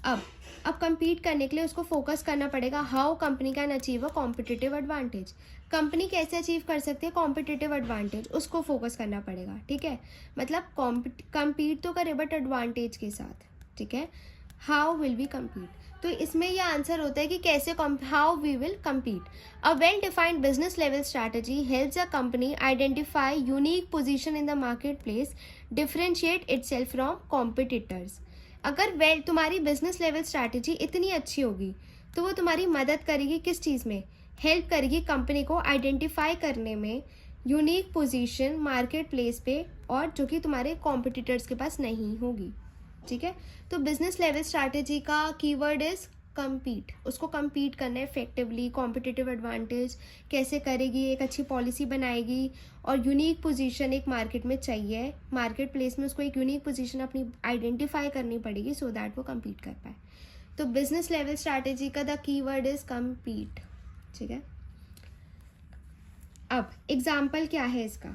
अब कम्पीट करने के लिए उसको फोकस करना पड़ेगा how company can achieve a competitive advantage. Company कैसे अचीव कर सकती है कॉम्पिटिटिव एडवांटेज, उसको फोकस करना पड़ेगा। ठीक है, मतलब कम्पीट तो करे बट एडवांटेज के साथ। ठीक है, हाउ विल वी कम्पीट, तो इसमें यह आंसर होता है कि कैसे how we will compete. A well defined business level strategy helps a company identify unique position in the market place, differentiate itself from competitors. अगर तुम्हारी बिजनेस लेवल स्ट्रैटेजी इतनी अच्छी होगी तो वो तुम्हारी मदद करेगी किस चीज़ में, हेल्प करेगी कंपनी को आइडेंटिफाई करने में यूनिक पोजीशन मार्केट प्लेस पे, और जो कि तुम्हारे कॉम्पिटिटर्स के पास नहीं होगी। ठीक है, तो बिजनेस लेवल स्ट्रैटेजी का कीवर्ड इज कम्पीट, उसको कम्पीट करना है इफेक्टिवली, कॉम्पिटिटिव एडवांटेज कैसे करेगी, एक अच्छी पॉलिसी बनाएगी, और यूनिक पोजीशन एक मार्केट में चाहिए, मार्केट प्लेस में उसको एक यूनिक पोजीशन अपनी आइडेंटिफाई करनी पड़ेगी सो दैट वो कम्पीट कर पाए। तो बिजनेस लेवल स्ट्रैटेजी का द कीवर्ड इज कम्पीट। ठीक है, अब एग्जाम्पल क्या है इसका,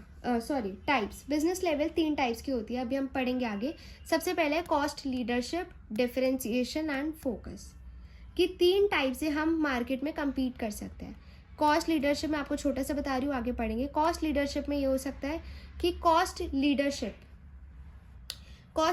टाइप्स। बिजनेस लेवल 3 टाइप्स की होती है, अभी हम पढ़ेंगे आगे। सबसे पहले cost leadership, differentiation and focus, कि 3 टाइप से हम मार्केट में कम्पीट कर सकते हैं। कॉस्ट लीडरशिप में आपको छोटा सा बता रही हूँ, आगे पढ़ेंगे। कॉस्ट लीडरशिप में ये हो सकता है कि कॉस्ट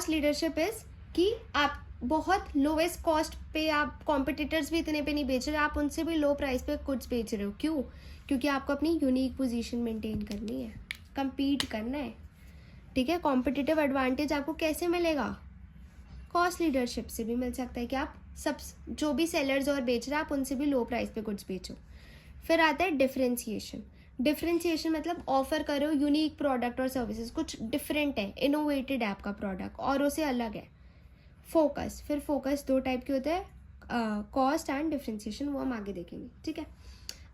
लीडरशिप इज कि आप बहुत लोवेस्ट कॉस्ट पे, आप कॉम्पिटिटर्स भी इतने पे नहीं बेच रहे, आप उनसे भी लो प्राइस पे कुछ बेच रहे हो। क्यों? क्योंकि आपको अपनी यूनिक पोजीशन मेंटेन करनी है, compete करना है। ठीक है, कॉम्पिटिटिव एडवांटेज आपको कैसे मिलेगा, कॉस्ट लीडरशिप से भी मिल सकता है कि आप सब जो भी सेलर्स और बेच रहे हैं आप उनसे भी लो प्राइस पे गुड्स बेचो। फिर आता है डिफरेंशिएशन मतलब ऑफर करो यूनिक प्रोडक्ट और सर्विसेज, कुछ डिफरेंट है, इनोवेटेड है आपका प्रोडक्ट और उससे अलग है। फोकस, फिर फोकस 2 टाइप के होते हैं, कॉस्ट एंड डिफरेंशिएशन, वो हम आगे देखेंगे। ठीक है,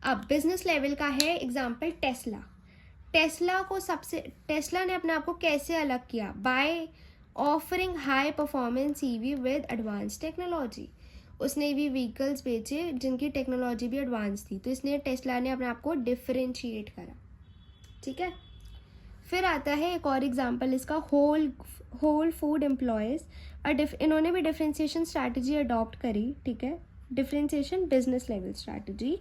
अब बिजनेस लेवल का है एग्जाम्पल टेस्ला। टेस्ला ने अपने आप को कैसे अलग किया, by offering high performance EV with advance technology. उसने ईवी व्हीकल्स बेचे जिनकी टेक्नोलॉजी भी एडवांस थी, तो इसलिए टेस्ला ने अपने आप को डिफरेंशिएट करा। ठीक है, फिर आता है एक और एग्जाम्पल इसका, होल फूड एम्प्लॉयज़। इन्होंने भी डिफरेंशिएशन स्ट्रैटेजी अडॉप्ट करी। ठीक है, डिफरेंशिएशन बिजनेस लेवल स्ट्रैटेजी,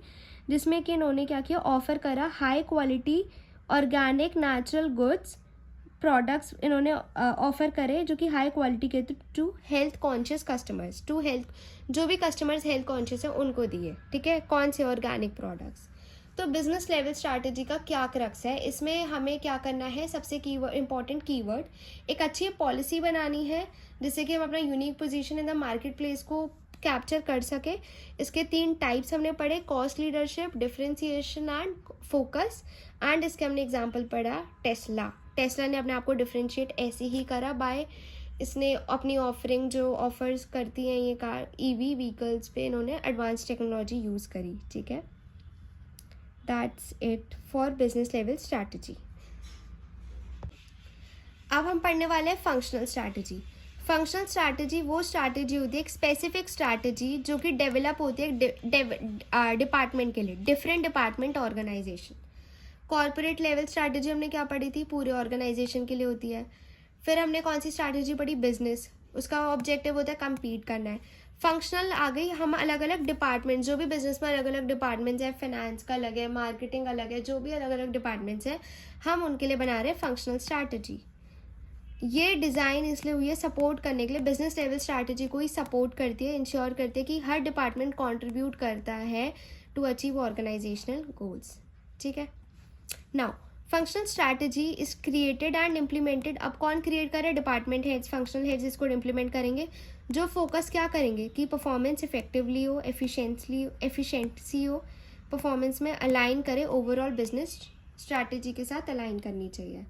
जिसमें कि इन्होंने क्या किया, ऑफर करा high quality organic natural goods products इन्होंने ऑफर करे जो कि हाई क्वालिटी के, to health conscious customers, to health जो भी कस्टमर्स हेल्थ कॉन्शियस है उनको दिए। ठीक है, कौन से ऑर्गेनिक प्रोडक्ट्स। तो बिजनेस लेवल स्ट्रैटेजी का क्या क्रक्स है, इसमें हमें क्या करना है, सबसे इंपॉर्टेंट कीवर्ड, एक अच्छी पॉलिसी बनानी है जिससे कि हम अपना unique position in the market place को कैप्चर कर सके। इसके 3 टाइप्स हमने पढ़े, cost leadership, differentiation and focus. And इसके हमने एग्जांपल पढ़ा टेस्ला ने अपने आप को डिफरेंशिएट ऐसे ही करा बाय, इसने अपनी ऑफरिंग जो ऑफर्स करती हैं ये कार ईवी व्हीकल्स पे इन्होंने एडवांस टेक्नोलॉजी यूज़ करी। ठीक है, that's it for business level strategy. अब हम पढ़ने वाले हैं फंक्शनल स्ट्रैटेजी। फंक्शनल स्ट्रैटेजी वो स्ट्रैटेजी होती है, एक स्पेसिफिक स्ट्रैटेजी जो कि डेवलप होती है डिपार्टमेंट के लिए, different department organisation. Corporate level strategy हमने क्या पढ़ी थी, पूरे ऑर्गेनाइजेशन के लिए होती है। फिर हमने कौन सी स्ट्रैटेजी पढ़ी, बिजनेस, उसका ऑब्जेक्टिव होता है कम्पीट करना है। फंक्शनल आ गई, हम अलग अलग डिपार्टमेंट, जो भी बिजनेस में अलग अलग डिपार्टमेंट्स हैं, फाइनेंस का अलग है, मार्केटिंग अलग है, जो भी अलग अलग डिपार्टमेंट्स हैं हम उनके लिए बना रहे हैं फंक्शनल स्ट्रैटेजी। ये डिज़ाइन इसलिए हुई है सपोर्ट करने के लिए, बिजनेस लेवल स्ट्रैटेजी को ही सपोर्ट करती है, इंश्योर करती है कि हर डिपार्टमेंट कंट्रीब्यूट करता है टू अचीव ऑर्गेनाइजेशनल गोल्स। ठीक है, now functional strategy is created and implemented. अब कौन क्रिएट करे, डिपार्टमेंट हेड्स, फंक्शनल हेड्स इसको इम्प्लीमेंट करेंगे, जो फोकस क्या करेंगे कि परफॉर्मेंस इफेक्टिवली हो, एफिशिएंसी हो, परफॉर्मेंस में अलाइन करे, ओवरऑल बिजनेस स्ट्रैटेजी के साथ अलाइन करनी चाहिए।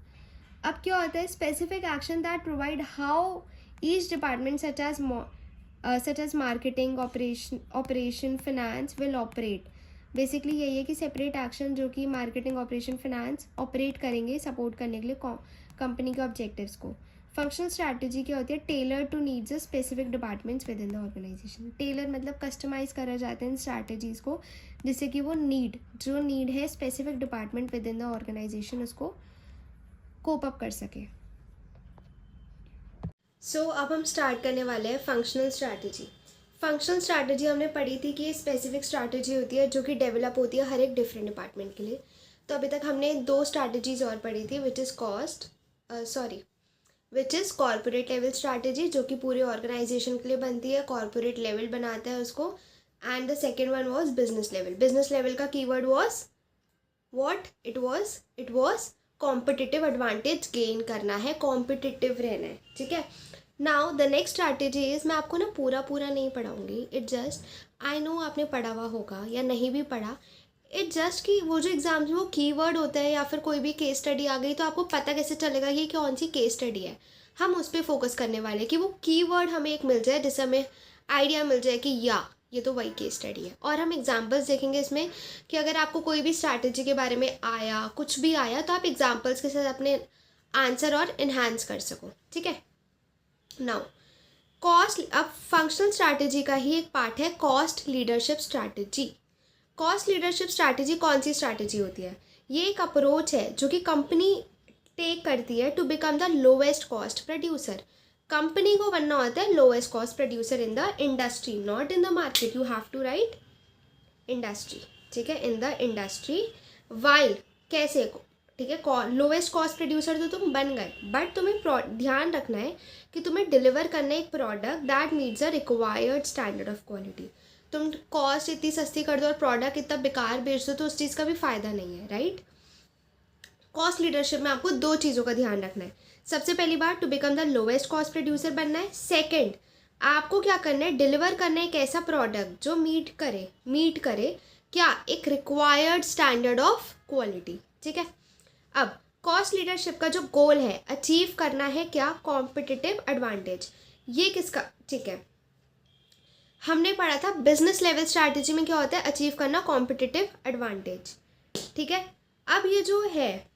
अब क्या होता है, specific action that provide how each department such as marketing, operation, finance will operate. Basically यही है कि सेपरेट एक्शन जो कि मार्केटिंग, ऑपरेशन, फाइनेंस ऑपरेट करेंगे सपोर्ट करने के लिए कंपनी के ऑब्जेक्टिव्स को। फंक्शनल स्ट्रैटेजी क्या होती है? Tailor to needs of specific departments within the organisation. Tailor मतलब कस्टमाइज करा जाता है इन स्ट्रैटेजीज को, जिससे कि वो जो नीड है specific department within the organisation उसको कोप अप कर सके। सो अब हम स्टार्ट करने वाले हैं फंक्शनल स्ट्रैटेजी। फंक्शनल स्ट्रैटेजी हमने पढ़ी थी कि ये स्पेसिफिक स्ट्रैटेजी होती है जो कि डेवलप होती है हर एक डिफरेंट डिपार्टमेंट के लिए। तो अभी तक हमने 2 स्ट्रैटेजीज और पढ़ी थी, which is corporate level strategy, जो कि पूरे ऑर्गेनाइजेशन के लिए बनती है, कॉर्पोरेट लेवल बनाता है उसको। And the second one was business level. Business level का keyword was what? It was competitive advantage gain करना है, कॉम्पिटिटिव रहना है, ठीक है। Now the next strategy is, मैं आपको ना पूरा नहीं पढ़ाऊँगी, इट जस्ट आई नो आपने पढ़ा हुआ होगा या नहीं भी पढ़ा, इट जस्ट कि वो जो एग्जाम्स में वो कीवर्ड होता है या फिर कोई भी केस स्टडी आ गई तो आपको पता कैसे चलेगा ये कौन सी केस स्टडी है। हम उस पर फोकस करने वाले हैं कि वो कीवर्ड हमें एक मिल जाए जिससे हमें आइडिया मिल जाए कि ये तो वही केस स्टडी है। और हम एग्जाम्पल्स देखेंगे इसमें कि अगर आपको कोई भी स्ट्रैटेजी के बारे में आया, कुछ भी आया, तो आप एग्जाम्पल्स के साथ अपने आंसर और इन्हांस कर सको, ठीक है। नाउ कॉस्ट, अब फंक्शनल स्ट्रैटेजी का ही एक पार्ट है cost leadership strategy. Cost leadership strategy कौन सी स्ट्रैटेजी होती है? ये एक अप्रोच है जो कि कंपनी टेक करती है to become the lowest cost producer. Company को बनना होता है lowest cost producer in the industry, not in the market. You have to write industry, ठीक है, इन द इंडस्ट्री। वाइल कैसे, ठीक है, लोवेस्ट कॉस्ट प्रोड्यूसर तो तुम बन गए, बट तुम्हें ध्यान रखना है कि तुम्हें डिलीवर करना है एक product that meets a required standard of quality. तुम कॉस्ट इतनी सस्ती कर दो और प्रोडक्ट इतना बेकार बेच दो तो उस चीज़ का भी फ़ायदा नहीं है, राइट। कॉस्ट लीडरशिप में आपको 2 चीज़ों का ध्यान रखना है। सबसे पहली बात, to become the lowest cost producer बनना है। सेकेंड, आपको क्या करना है? डिलीवर करना है एक ऐसा प्रोडक्ट जो मीट करे क्या? एक रिक्वायर्ड स्टैंडर्ड ऑफ क्वालिटी, ठीक है। अब कॉस्ट लीडरशिप का जो गोल है, अचीव करना है क्या? Competitive advantage. ये किसका, ठीक है, हमने पढ़ा था बिजनेस लेवल स्ट्रैटेजी में क्या होता है? अचीव करना कॉम्पिटिटिव एडवांटेज, ठीक है। अब ये जो है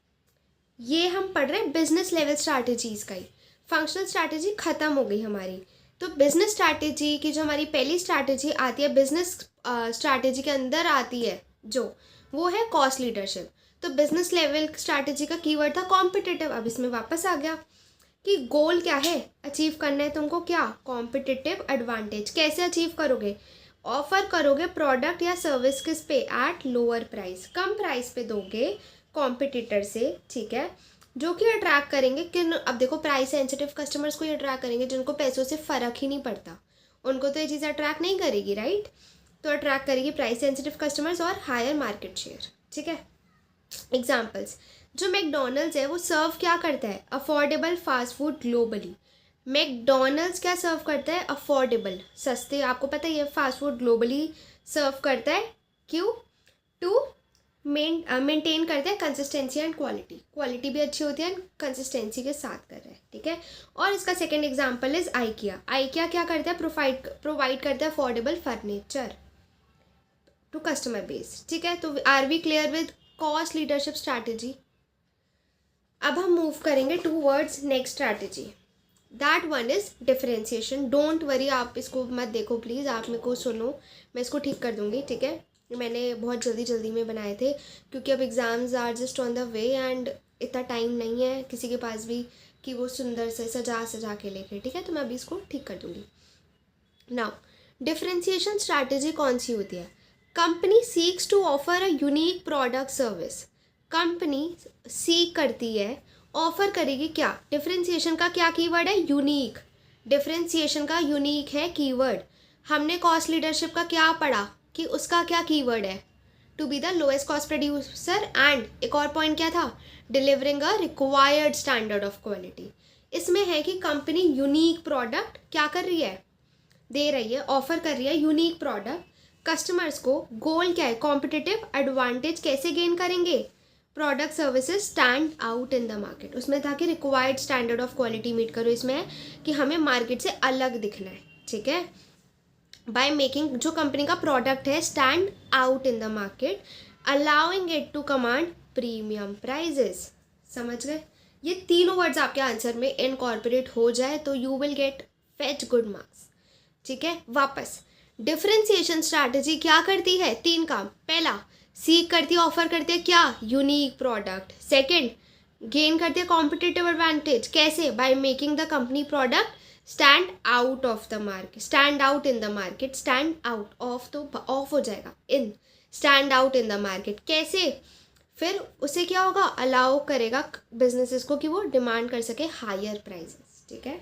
ये हम पढ़ रहे हैं बिजनेस लेवल स्ट्रैटेजीज का ही। फंक्शनल स्ट्रैटेजी खत्म हो गई हमारी, तो बिजनेस स्ट्रैटेजी की जो हमारी पहली स्ट्रैटेजी आती है, बिजनेस स्ट्रैटेजी के अंदर आती है जो, वो है कॉस्ट लीडरशिप। तो बिजनेस लेवल स्ट्रैटेजी का कीवर्ड था कॉम्पिटिटिव। अब इसमें वापस आ गया कि गोल क्या है? अचीव करना है तुमको क्या? Competitive advantage. कैसे अचीव करोगे? ऑफर करोगे प्रोडक्ट या सर्विस किस पे? At lower price, come price पे दोगे कॉम्पिटिटर से, ठीक है, जो कि अट्रैक्ट करेंगे किन? अब देखो, प्राइस सेंसिटिव कस्टमर्स को ही अट्रैक्ट करेंगे जिनको पैसों से फ़र्क ही नहीं पड़ता, उनको तो ये चीज़ अट्रैक्ट नहीं करेगी, राइट। तो अट्रैक्ट करेगी प्राइस सेंसिटिव कस्टमर्स और हायर मार्केट शेयर, ठीक है। एग्जाम्पल्स, जो मैकडोनल्ड्स है वो सर्व क्या करता है? Affordable fast food globally. McDonald's क्या सर्व करता है? अफोर्डेबल, सस्ते, आपको पता है ये फास्ट फूड ग्लोबली सर्व करता है, क्यों? टू मेंटेन करते हैं कंसिस्टेंसी एंड क्वालिटी भी अच्छी होती है, कंसिस्टेंसी के साथ कर रहे हैं, ठीक है। और इसका सेकेंड एग्जाम्पल इज आइकिया क्या करता है? प्रोवाइड करता है affordable furniture to customer base, ठीक है। तो are we clear with cost leadership strategy? अब हम मूव करेंगे towards next strategy, that one is differentiation. Don't worry, आप इसको मत देखो प्लीज़, आप मेरे को सुनो, मैं इसको ठीक कर दूंगी, ठीक है। मैंने बहुत जल्दी में बनाए थे क्योंकि अब exams are just on the way and इतना टाइम नहीं है किसी के पास भी कि वो सुंदर से सजा के लेके, ठीक है। तो मैं अभी इसको ठीक कर दूंगी। नाउ डिफरेंशिएशन स्ट्रैटेजी कौन सी होती है? Company seeks to offer a unique product service. Company seek करती है, ऑफर करेगी क्या? डिफरेंशिएशन का क्या कीवर्ड है? यूनिक। डिफरेंशिएशन का यूनिक है कीवर्ड। हमने कॉस्ट लीडरशिप का क्या पढ़ा कि उसका क्या कीवर्ड है? To be the lowest cost producer, and एक और पॉइंट क्या था? Delivering a required standard of quality. इसमें है कि कंपनी यूनिक प्रोडक्ट क्या कर रही है? दे रही है, ऑफर कर रही है यूनिक प्रोडक्ट कस्टमर्स को। गोल क्या है? कॉम्पिटिटिव एडवांटेज कैसे गेन करेंगे? Product services stand out in the market. उसमें था कि required standard of quality meet करो, इसमें है कि हमें मार्केट से अलग दिखना है, ठीक है। बाय मेकिंग, जो कंपनी का प्रोडक्ट है stand out in the market, allowing it to command premium prices. समझ गए? ये तीनों वर्ड्स आपके आंसर में इनकॉर्पोरेट हो जाए तो you will gate fetch good marks. ठीक है, वापस डिफरेंशिएशन स्ट्रैटेजी क्या करती है? 3 काम। पहला, सीक करती है, ऑफर करती है क्या? Unique product. सेकंड, गेन करती है कॉम्पिटिटिव एडवांटेज। कैसे? By making the company product stand out of the market, stand out in the market, stand out of तो ऑफ हो जाएगा, in, stand out in the market. कैसे? फिर उसे क्या होगा? अलाउ करेगा बिजनेसेस को कि वो डिमांड कर सके हायर प्राइसेस। ठीक है,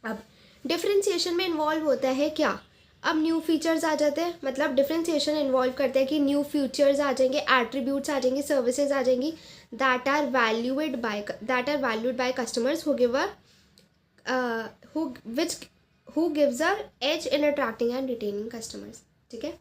अब डिफरेंशिएशन में इन्वॉल्व होता है क्या? अब न्यू फीचर्स आ जाते हैं, मतलब डिफरेंशिएशन इन्वॉल्व करते हैं कि न्यू फीचर्स आ जाएंगे, एट्रीब्यूट्स आ जाएंगी, सर्विसेज आ जाएंगी that are valued by customers who gives a edge in attracting and retaining customers। ठीक है,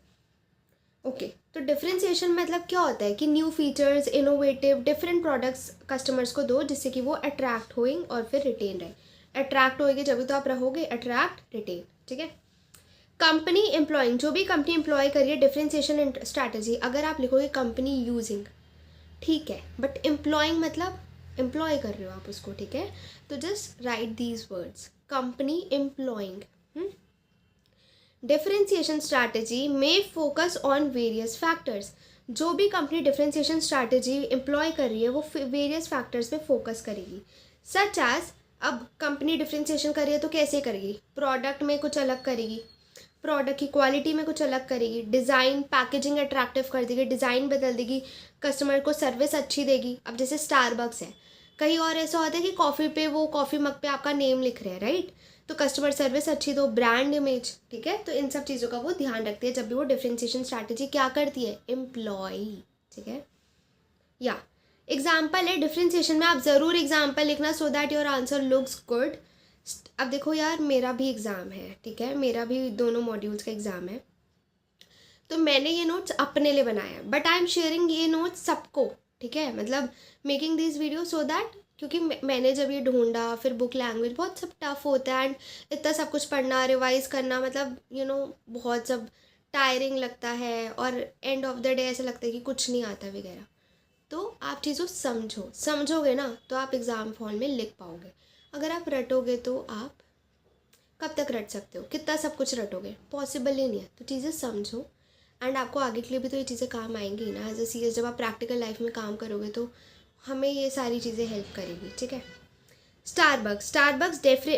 ओके। तो डिफरेंशिएशन मतलब क्या होता है कि new features, innovative, different products customers को दो जिससे कि वो अट्रैक्ट होएं और फिर रिटेन रहे। अट्रैक्ट होएंगे जब तो आप रहोगे, अट्रैक्ट, रिटेन। ठीक है, कंपनी एम्प्लॉइंग, जो भी कंपनी एम्प्लॉय करिए डिफरेंशिएशन स्ट्रैटेजी, अगर आप लिखोगे कंपनी यूजिंग, ठीक है, बट एम्प्लॉइंग मतलब एम्प्लॉय कर रहे हो आप उसको। ठीक है, तो just right these words, company employing. Differentiation strategy में फोकस ऑन वेरियस फैक्टर्स, जो भी कंपनी डिफरेंशिएशन स्ट्रैटेजी एम्प्लॉय कर रही है वो वेरियस फैक्टर्स पे फोकस करेगी। सच एज, अब कंपनी डिफरेंशिएशन कर रही है तो कैसे करेगी? प्रोडक्ट में कुछ अलग करेगी, प्रोडक्ट की क्वालिटी में कुछ अलग करेगी, डिज़ाइन पैकेजिंग अट्रैक्टिव कर देगी, डिज़ाइन बदल देगी, कस्टमर को सर्विस अच्छी देगी। अब जैसे स्टारबक्स है, कहीं और ऐसा होता है कि कॉफ़ी पे, वो कॉफ़ी मग पे आपका नेम लिख रहे हैं, राइट? तो कस्टमर सर्विस अच्छी दो, ब्रांड इमेज। ठीक है, तो इन सब चीज़ों का वो ध्यान रखती है जब भी वो डिफरेंशिएशन स्ट्रैटेजी क्या करती है? एम्प्लॉय। ठीक है, या एग्जाम्पल है डिफरेंशिएशन में, आप ज़रूर एग्जाम्पल लिखना so that your answer looks good. अब देखो यार, मेरा भी एग्ज़ाम है, ठीक है, मेरा भी दोनों मॉड्यूल्स का एग्ज़ाम है, तो मैंने ये नोट्स अपने लिए बनाया, बट आई एम शेयरिंग ये नोट्स सबको। ठीक है, मतलब making this video so that, क्योंकि मैंने जब ये ढूंढा, फिर बुक लैंग्वेज बहुत सब टफ होता है एंड इतना सब कुछ पढ़ना, रिवाइज करना, मतलब बहुत सब टायरिंग लगता है और एंड ऑफ द डे ऐसा लगता है कि कुछ नहीं आता वगैरह। तो आप चीज़ों समझोगे ना तो आप एग्ज़ाम हॉल में लिख पाओगे। अगर आप रटोगे तो आप कब तक रट सकते हो? कितना सब कुछ रटोगे? पॉसिबल ही नहीं है। तो चीज़ें समझो एंड आपको आगे के लिए भी तो ये चीज़ें काम आएंगी ना। एज अ सीएस जब आप प्रैक्टिकल लाइफ में काम करोगे तो हमें ये सारी चीज़ें हेल्प करेगी। ठीक है, Starbucks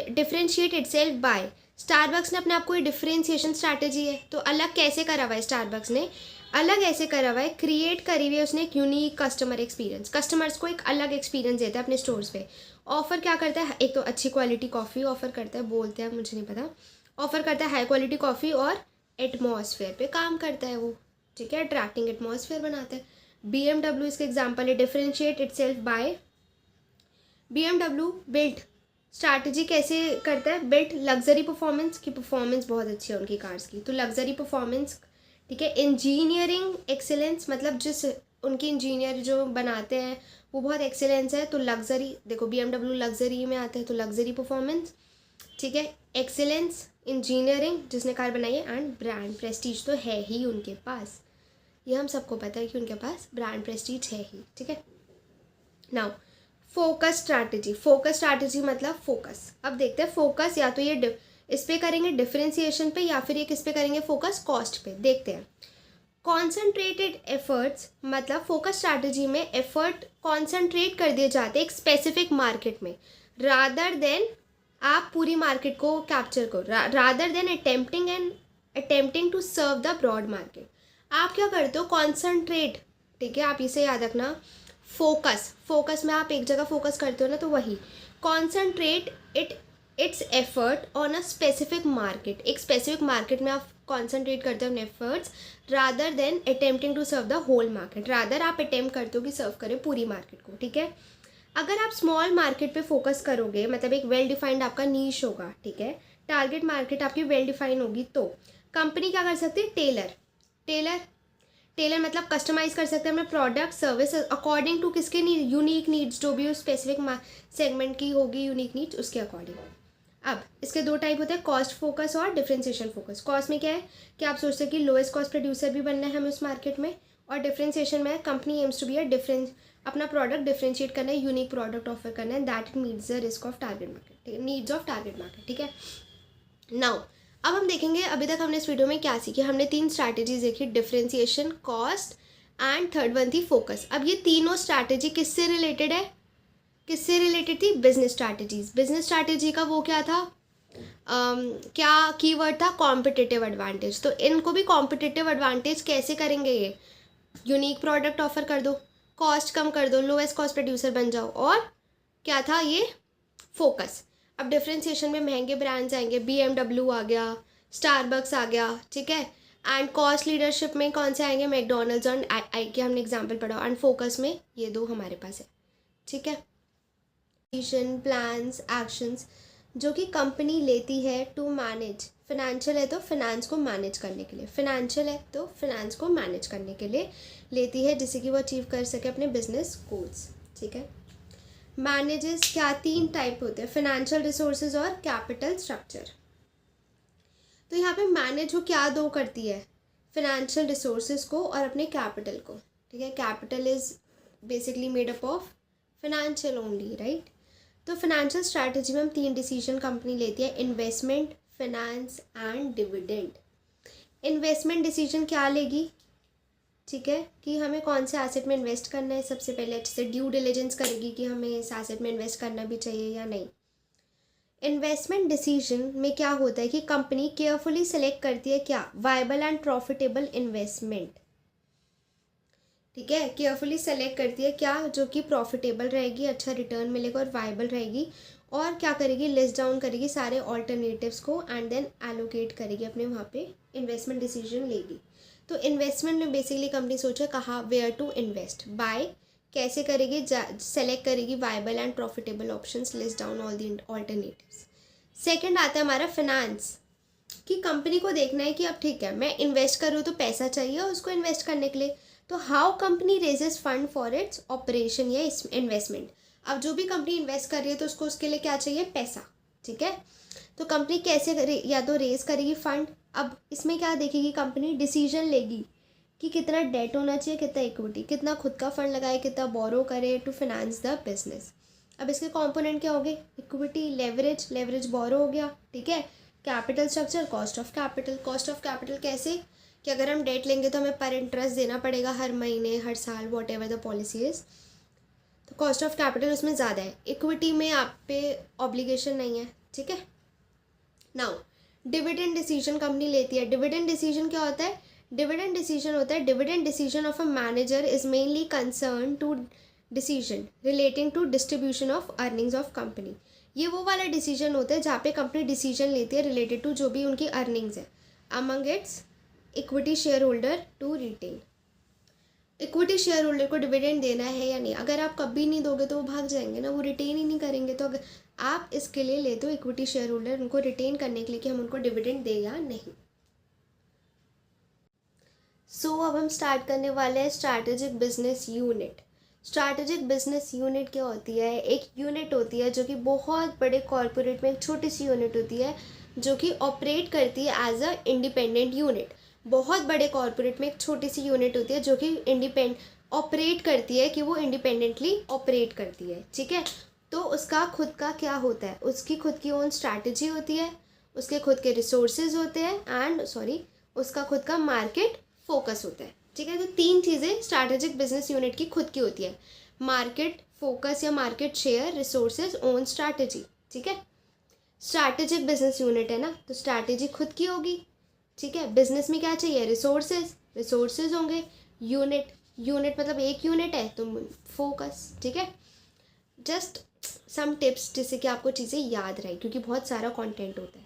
differentiate itself by, Starbucks ने अपने आप को ये डिफरेंशिएशन स्ट्रैटेजी है तो अलग कैसे करा हुआ है? स्टारबक्स ने अलग ऐसे करा हुआ है, क्रिएट करी हुई है उसने एक यूनिक कस्टमर एक्सपीरियंस, कस्टमर्स को एक अलग एक्सपीरियंस देता है अपने स्टोर्स पे। ऑफर क्या करता है? एक तो अच्छी क्वालिटी कॉफ़ी ऑफर करता है, बोलते हैं मुझे नहीं पता, ऑफर करता है हाई क्वालिटी कॉफ़ी और एटमॉस्फेयर पे काम करता है वो। ठीक है, अट्रैक्टिंग एटमॉस्फेयर बनाता है। BMW इसका एग्जाम्पल है, differentiate itself by, BMW built strategy कैसे करता है? बिल्ट लग्जरी परफॉर्मेंस की, परफॉर्मेंस बहुत अच्छी है उनकी कार्स की, तो लग्जरी परफॉर्मेंस। ठीक है, इंजीनियरिंग एक्सीलेंस, मतलब जिस उनकी इंजीनियर जो बनाते हैं वो बहुत एक्सीलेंस है, तो लग्जरी, देखो BMW लग्जरी में आता है तो लग्जरी परफॉर्मेंस। ठीक है, एक्सीलेंस, इंजीनियरिंग जिसने कार बनाई है, एंड ब्रांड प्रेस्टीज तो है ही उनके पास, ये हम सबको पता है कि उनके पास ब्रांड प्रेस्टीज है ही। ठीक है, नाउ फोकस स्ट्रैटेजी मतलब फोकस। अब देखते हैं फोकस या तो ये इस पे करेंगे डिफरेंशिएशन पे, या फिर ये किस पे करेंगे? फोकस कॉस्ट पे। देखते हैं, कॉन्सेंट्रेटेड एफर्ट्स मतलब फोकस स्ट्रैटेजी में एफर्ट कॉन्सेंट्रेट कर दिए जाते हैं एक स्पेसिफिक मार्केट में, रादर देन आप पूरी मार्केट को कैप्चर करो, rather than attempting to serve the broad market. आप क्या करते हो? कॉन्सेंट्रेट। ठीक है, आप इसे याद रखना, फोकस में आप एक जगह फोकस करते हो ना, तो वही concentrate its effort on a specific market, एक स्पेसिफिक मार्केट में आप कॉन्सेंट्रेट करते हो अपने efforts, rather than attempting to serve the whole market, rather आप अटेम्प्ट करते हो कि सर्व करें पूरी मार्केट को। ठीक है, अगर आप स्मॉल मार्केट पे फोकस करोगे, मतलब एक वेल डिफाइंड आपका नीश होगा, ठीक है, टारगेट मार्केट आपकी वेल डिफाइंड होगी, तो कंपनी क्या कर सकती है? टेलर मतलब कस्टमाइज कर सकते हैं अपने प्रोडक्ट सर्विस अकॉर्डिंग टू किसके यूनिक नीड्स, जो भी उस स्पेसिफिक सेगमेंट की होगी यूनिक नीड्स उसके अकॉर्डिंग। अब इसके दो टाइप होते हैं, कॉस्ट फोकस और डिफरेंशिएशन फोकस। कॉस्ट में क्या है कि आप सोचते हैं कि लोएस्ट कॉस्ट प्रोड्यूसर भी बनना है हमें उस मार्केट में, और डिफरेंशिएशन में company aims to be a difference, अपना प्रोडक्ट डिफरेंशिएट करना है, यूनिक प्रोडक्ट ऑफर करना है, that it meets the risk of target market, needs of target market, ठीक है। नाउ अब हम देखेंगे, अभी तक हमने इस वीडियो में क्या सीखी, हमने 3 स्ट्रैटेजीज देखी, differentiation, cost and third one थी फोकस। अब ये तीनों स्ट्रैटेजी किससे रिलेटेड है, किससे रिलेटेड थी, बिजनेस स्ट्रैटेजीज। बिजनेस स्ट्रैटेजी का वो क्या था, क्या कीवर्ड था, कॉम्पिटिटिव एडवांटेज। तो इनको भी कॉम्पिटिटिव एडवांटेज कैसे करेंगे, ये यूनिक प्रोडक्ट ऑफर कर दो, कॉस्ट कम कर दो, लोएस्ट कॉस्ट प्रोड्यूसर बन जाओ, और क्या था ये, फोकस। अब डिफरेंशिएशन में महंगे ब्रांड्स आएंगे, BMW आ गया, स्टारबक्स आ गया, ठीक है। एंड कॉस्ट लीडरशिप में कौन से आएंगे, मैकडोनल्ड्स और आई के हमने एग्जाम्पल पढ़ा। एंड फोकस में ये 2 हमारे पास है, ठीक है। प्लान्स, एक्शंस जो कि कंपनी लेती है टू मैनेज, फिनेंशियल है तो फिनेंस को मैनेज करने के लिए, फिनेंशियल है तो फिनेंस को मैनेज करने के लिए लेती है, जिससे कि वो अचीव कर सके अपने बिजनेस गोल्स, ठीक है। मैनेजेस क्या, 3 टाइप होते हैं, फिनेंशियल रिसोर्सेज और कैपिटल स्ट्रक्चर। तो यहाँ पे मैनेज वो क्या 2 करती है, फिनेंशियल रिसोर्सेज को और अपने कैपिटल को, ठीक है। Capital is basically made up of financial only, right. तो फिनेंशियल स्ट्रैटेजी में हम 3 डिसीजन कंपनी लेती है, investment, finance and dividend. Investment decision क्या लेगी, ठीक है, कि हमें कौन से एसेट में इन्वेस्ट करना है, सबसे पहले अच्छे से ड्यू डिलिजेंस करेगी कि हमें इस एसेट में इन्वेस्ट करना भी चाहिए या नहीं। इन्वेस्टमेंट डिसीजन में क्या होता है कि कंपनी केयरफुली सेलेक्ट करती है क्या, वायबल एंड प्रॉफिटेबल इन्वेस्टमेंट, ठीक है। केयरफुली सेलेक्ट करती है क्या, जो कि प्रॉफिटेबल रहेगी, अच्छा रिटर्न मिलेगा और वायबल रहेगी, और क्या करेगी, लिस्ट डाउन करेगी सारे ऑल्टरनेटिव्स को एंड देन एलोकेट करेगी अपने वहाँ पे, इन्वेस्टमेंट डिसीजन लेगी। तो इन्वेस्टमेंट में बेसिकली कंपनी सोचे कहाँ, वेयर टू इन्वेस्ट, बाय कैसे करेगी, सेलेक्ट करेगी viable and profitable options, list down all the alternatives. Second आता है हमारा फिनेंस, कि कंपनी को देखना है कि अब ठीक है मैं इन्वेस्ट करूँ तो पैसा चाहिए उसको इन्वेस्ट करने के लिए, तो how company raises fund for its operation या इन्वेस्टमेंट। अब जो भी कंपनी इन्वेस्ट कर रही है तो उसको उसके लिए क्या चाहिए, पैसा, ठीक है। तो कंपनी कैसे करे, या तो रेज करेगी फंड। अब इसमें क्या देखेगी कंपनी, डिसीजन लेगी कि कितना डेट होना चाहिए, कितना इक्विटी, कितना खुद का फंड लगाए, कितना बोरो करे टू फाइनेंस द बिजनेस। अब इसके कंपोनेंट क्या हो गए, इक्विटी, लेवरेज, लेवरेज बोरो हो गया, ठीक है। Capital structure, cost of capital, cost of capital कैसे कि अगर हम डेट लेंगे तो हमें पर इंटरेस्ट देना पड़ेगा हर महीने, हर साल, what ever the policy is, तो कॉस्ट ऑफ कैपिटल उसमें ज़्यादा है। इक्विटी में आप पे ऑब्लिगेशन नहीं है, ठीक है। नाउ डिविडेंड डिसीजन कंपनी लेती है। डिविडेंड डिसीजन क्या होता है, डिविडेंड डिसीजन होता है, dividend decision of a manager is mainly concern to decision relating to distribution of earnings of company. ये वो वाला डिसीजन होता है जहाँ पे कंपनी डिसीजन लेती है रिलेटेड टू जो भी उनकी अर्निंग्स है among its equity share holder to retain. Equity share holder को डिविडेंड देना है या नहीं, अगर आप कभी नहीं दोगे तो वो भाग जाएंगे ना, वो रिटेन ही नहीं करेंगे। तो अगर आप इसके लिए लेते हो इक्विटी शेयर होल्डर, उनको रिटेन करने के लिए कि हम उनको डिविडेंड दे या नहीं। सो अब हम स्टार्ट करने वाले हैं strategic business unit. Strategic business unit क्या होती है, एक यूनिट होती है जो कि बहुत बड़े कॉर्पोरेट में एक छोटी सी यूनिट होती है जो कि ऑपरेट करती है एज अ इंडिपेंडेंट यूनिट। बहुत बड़े कॉर्पोरेट में एक छोटी सी यूनिट होती है जो कि ऑपरेट करती है, कि वो इंडिपेंडेंटली ऑपरेट करती है, ठीक है। तो उसका खुद का क्या होता है, उसकी खुद की ओन स्ट्रैटेजी होती है, उसके खुद के रिसोर्सेज होते हैं एंड उसका खुद का मार्केट फोकस होता है, ठीक है। तो 3 चीज़ें स्ट्रैटेजिक बिजनेस यूनिट की खुद की होती है, मार्केट फोकस या market share, resources, own strategy, ठीक है। स्ट्रैटेजिक बिजनेस यूनिट है ना, तो स्ट्रैटेजी खुद की होगी, ठीक है। बिजनेस में क्या चाहिए, रिसोर्सेज, रिसोर्सेज होंगे, यूनिट, यूनिट मतलब एक यूनिट है तो फोकस, ठीक है। जस्ट सम टिप्स जिससे कि आपको चीज़ें याद रहे, क्योंकि बहुत सारा कंटेंट होता है।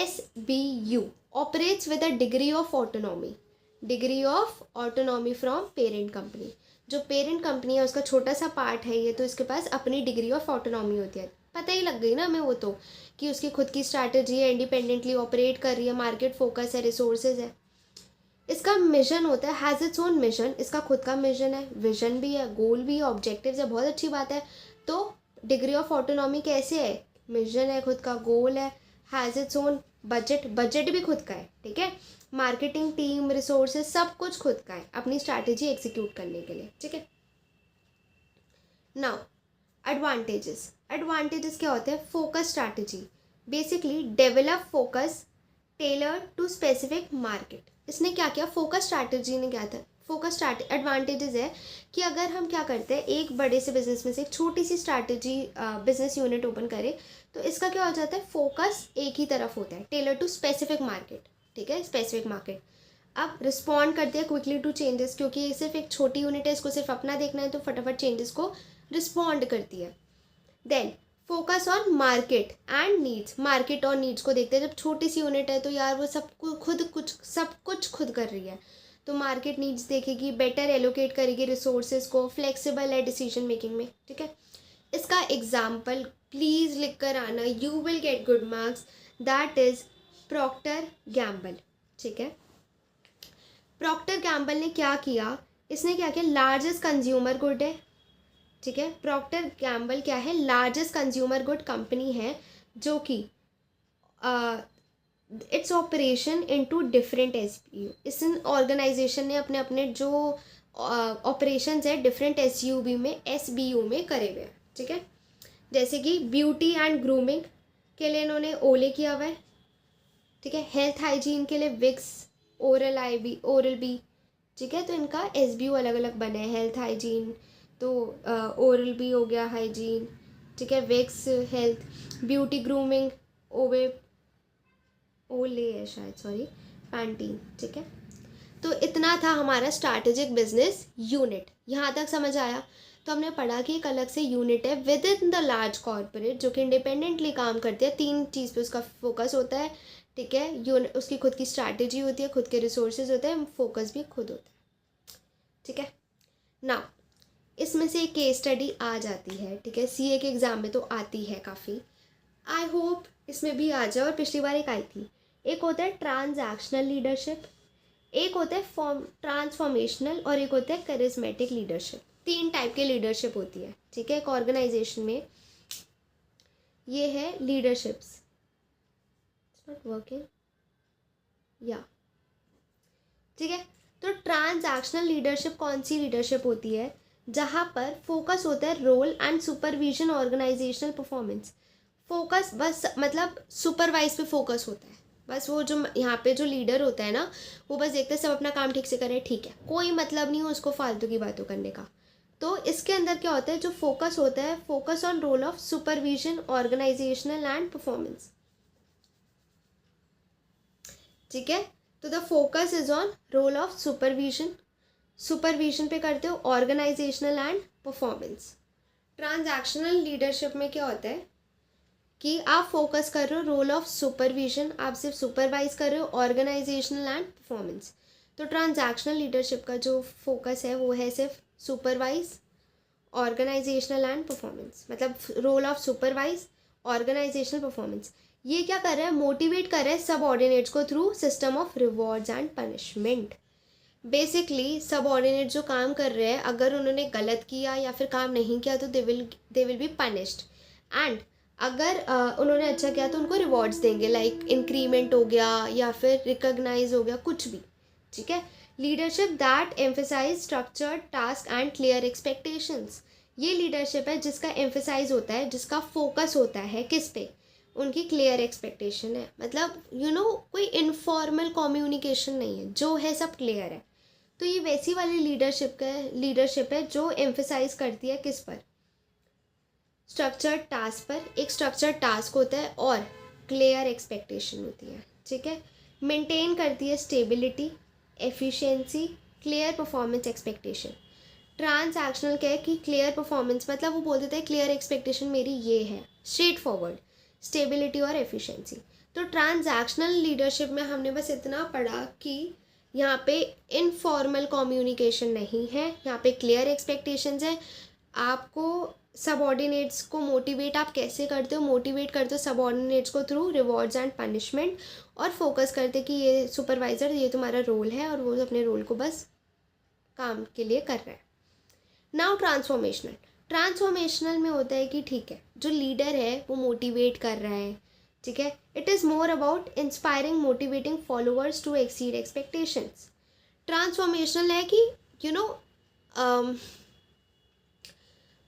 SBU operates with a degree of autonomy, degree of autonomy from parent company. जो पेरेंट कंपनी है उसका छोटा सा पार्ट है ये, तो इसके पास अपनी डिग्री ऑफ ऑटोनॉमी होती है। पता ही लग गई ना हमें वो तो, कि उसकी खुद की स्ट्रैटेजी है, इंडिपेंडेंटली ऑपरेट कर रही है, मार्केट फोकस है, रिसोर्सेज है। इसका मिशन होता है, हैज़ इट्स ओन मिशन, इसका खुद का मिशन है, विजन भी है, गोल भी है, ऑब्जेक्टिव्स है, बहुत अच्छी बात है। तो डिग्री ऑफ ऑटोनॉमी कैसे है, मिशन है, खुद का गोल है, हैज़ इट्स ओन बजट भी खुद का है, ठीक है। मार्केटिंग टीम, रिसोर्सेज, सब कुछ खुद का है अपनी स्ट्रैटेजी एग्जीक्यूट करने के लिए, ठीक है। नाउ एडवांटेजेस क्या होते हैं? Focus strategy, basically develop focus tailor to specific market. इसने क्या किया? फोकस स्ट्रैटेजी ने क्या था? फोकस एडवांटेजेस है कि अगर हम क्या करते हैं, एक बड़े से बिजनेस में से एक छोटी सी स्ट्रैटेजी बिजनेस यूनिट ओपन करें, तो इसका क्या हो जाता है? फोकस एक ही तरफ होता है, टेलर टू स्पेसिफिक मार्केट, ठीक है, स्पेसिफिक मार्केट। अब रिस्पॉन्ड करते हैं क्विकली टू चेंजेस, क्योंकि ये सिर्फ एक छोटी यूनिट है, इसको सिर्फ अपना देखना है, तो फटाफट चेंजेस को रिस्पॉन्ड करती है। Then focus on market and needs, market और नीड्स को देखते हैं। जब छोटी सी यूनिट है तो यार वो सब कुछ खुद कर रही है, तो मार्केट नीड्स देखेगी, बेटर एलोकेट करेगी रिसोर्सेज को, फ्लेक्सिबल है डिसीजन मेकिंग में, ठीक है। इसका एग्जाम्पल प्लीज़ लिख कर आना, you will get good marks, that is Procter Gamble, ठीक है। प्रॉक्टर गैम्बल ने क्या किया? इसने क्या किया? लार्जेस्ट कंज्यूमर गुड है, ठीक है। प्रॉक्टर गैम्बल क्या है? लार्जेस्ट कंज्यूमर गुड कंपनी है, जो कि its operation into different SBU। इस ऑर्गेनाइजेशन ने अपने अपने जो ऑपरेशंस है डिफरेंट SBU में करे हुए हैं, ठीक है। जैसे कि ब्यूटी एंड ग्रूमिंग के लिए इन्होंने ओले किया हुआ है, ठीक है। हेल्थ हाइजीन के लिए विक्स, ओरल बी, ठीक है। तो इनका SBU अलग अलग बने हैं। हेल्थ हाइजीन तो ओरल बी हो गया, हाइजीन, ठीक है। विक्स हेल्थ, ब्यूटी ग्रूमिंग ओले है शायद, सॉरी, पैंटीन, ठीक है। तो इतना था हमारा स्ट्रैटेजिक बिजनेस यूनिट। यहाँ तक समझ आया? तो हमने पढ़ा कि एक अलग से यूनिट है with in the large corporate, जो कि इंडिपेंडेंटली काम करती है। 3 चीज़ पे उसका फोकस होता है, ठीक है। उसकी खुद की स्ट्रैटेजी होती है, खुद के रिसोर्सेज होते हैं, फोकस भी खुद होता है, ठीक है ना। इसमें से एक केस स्टडी आ जाती है, ठीक है, CA के एग्ज़ाम में तो आती है काफ़ी। आई होप इसमें भी आ जाए। और पिछली बार एक आई थी। एक होता है ट्रांजैक्शनल लीडरशिप, एक होता है ट्रांसफॉर्मेशनल, और एक होता है करिज्मेटिक लीडरशिप। 3 टाइप के लीडरशिप होती है, ठीक है, एक ऑर्गेनाइजेशन में। ये है लीडरशिप्स, नॉट वर्किंग, या, ठीक है। तो ट्रांजैक्शनल लीडरशिप कौन सी लीडरशिप होती है? जहाँ पर फोकस होता है role and supervision, organisational performance. Focus बस मतलब सुपरवाइज पे फोकस होता है। बस वो जो यहाँ पे जो लीडर होता है ना, वो बस देखते हैं सब अपना काम ठीक से करें, ठीक है, कोई मतलब नहीं हो उसको फालतू की बातों करने का। तो इसके अंदर क्या होता है? जो फोकस होता है, focus on role of supervision, organisational and performance, ठीक है। तो the focus is on role of supervision पे करते हो, organisational and performance. Transactional leadership में क्या होता है कि आप फोकस कर रहे हो रोल ऑफ सुपरविजन, आप सिर्फ सुपरवाइज कर रहे हो, ऑर्गेनाइजेशनल एंड परफॉर्मेंस। तो ट्रांजैक्शनल लीडरशिप का जो फोकस है वो है सिर्फ सुपरवाइज, ऑर्गेनाइजेशनल एंड परफॉर्मेंस, मतलब role of supervise, organisational performance. ये क्या कर रहा है? मोटिवेट कर रहा है सबऑर्डिनेट्स को through system of rewards and punishment. Basically subordinate जो काम कर रहे हैं, अगर उन्होंने गलत किया या फिर काम नहीं किया तो they will be punished, and अगर उन्होंने अच्छा किया तो उनको रिवॉर्ड्स देंगे, लाइक इंक्रीमेंट हो गया या फिर रिकॉग्नाइज हो गया, कुछ भी, ठीक है। Leadership that emphasise structured task and clear expectations. ये लीडरशिप है जिसका एम्फेसाइज होता है, जिसका फोकस होता है किस पे? उनकी क्लियर एक्सपेक्टेशन है, मतलब कोई इनफॉर्मल कम्युनिकेशन नहीं है, जो है सब क्लियर है। तो ये वैसी वाली लीडरशिप है जो एम्फेसाइज करती है किस पर? स्ट्रक्चर्ड टास्क पर। एक स्ट्रक्चर्ड टास्क होता है और क्लियर एक्सपेक्टेशन होती है, ठीक है। मेंटेन करती है stability, efficiency, clear performance expectation. Transactional क्या है कि क्लियर परफॉर्मेंस मतलब वो बोल देते हैं क्लियर एक्सपेक्टेशन मेरी ये है, स्ट्रेट फॉरवर्ड, स्टेबिलिटी और एफिशिएंसी। तो ट्रांजैक्शनल लीडरशिप में हमने बस इतना पढ़ा कि यहाँ पे इनफॉर्मल कम्युनिकेशन नहीं है, यहाँ पे क्लियर एक्सपेक्टेशंस है। आपको सबऑर्डिनेट्स को मोटिवेट आप कैसे करते हो? मोटिवेट करते हो सबऑर्डिनेट्स को थ्रू रिवॉर्ड्स एंड पनिशमेंट, और फोकस करते कि ये सुपरवाइज़र, ये तुम्हारा रोल है, और वो अपने रोल को बस काम के लिए कर रहा है। नाउ ट्रांसफॉर्मेशनल में होता है कि ठीक है, जो लीडर है वो मोटिवेट कर रहा है, ठीक है. It is more about inspiring motivating followers to exceed expectations. Transformational है कि यू नो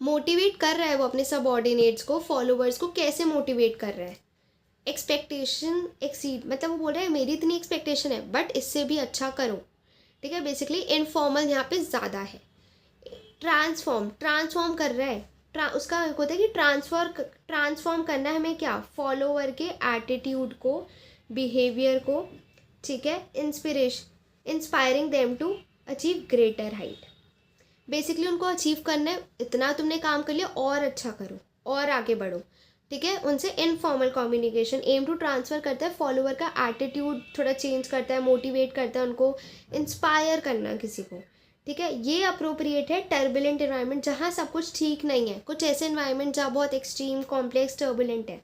मोटिवेट कर रहा है वो अपने सबऑर्डिनेट्स को, फॉलोअर्स को कैसे मोटिवेट कर रहा है. एक्सपेक्टेशन एक्सीड मतलब वो बोल रहा है मेरी इतनी एक्सपेक्टेशन है बट इससे भी अच्छा करो. ठीक है. बेसिकली इनफॉर्मल यहाँ पे ज़्यादा है. ट्रांसफॉर्म कर रहा है. उसका होता है कि ट्रांसफॉर्म करना है हमें क्या, फॉलोवर के एटीट्यूड को, बिहेवियर को. ठीक है. Inspiring them to achieve greater height. Basically उनको अचीव करना है, इतना तुमने काम कर लिया और अच्छा करो और आगे बढ़ो. ठीक है. उनसे informal communication aim to transfer करता है, फॉलोवर का एटीट्यूड थोड़ा चेंज करता है, मोटिवेट करता है उनको, इंस्पायर करना किसी को. ठीक है. ये अप्रोप्रिएट है टर्बुलेंट इन्वायरमेंट जहाँ सब कुछ ठीक नहीं है. कुछ ऐसे इन्वायरमेंट जहाँ बहुत एक्सट्रीम कॉम्प्लेक्स टर्बुलेंट है.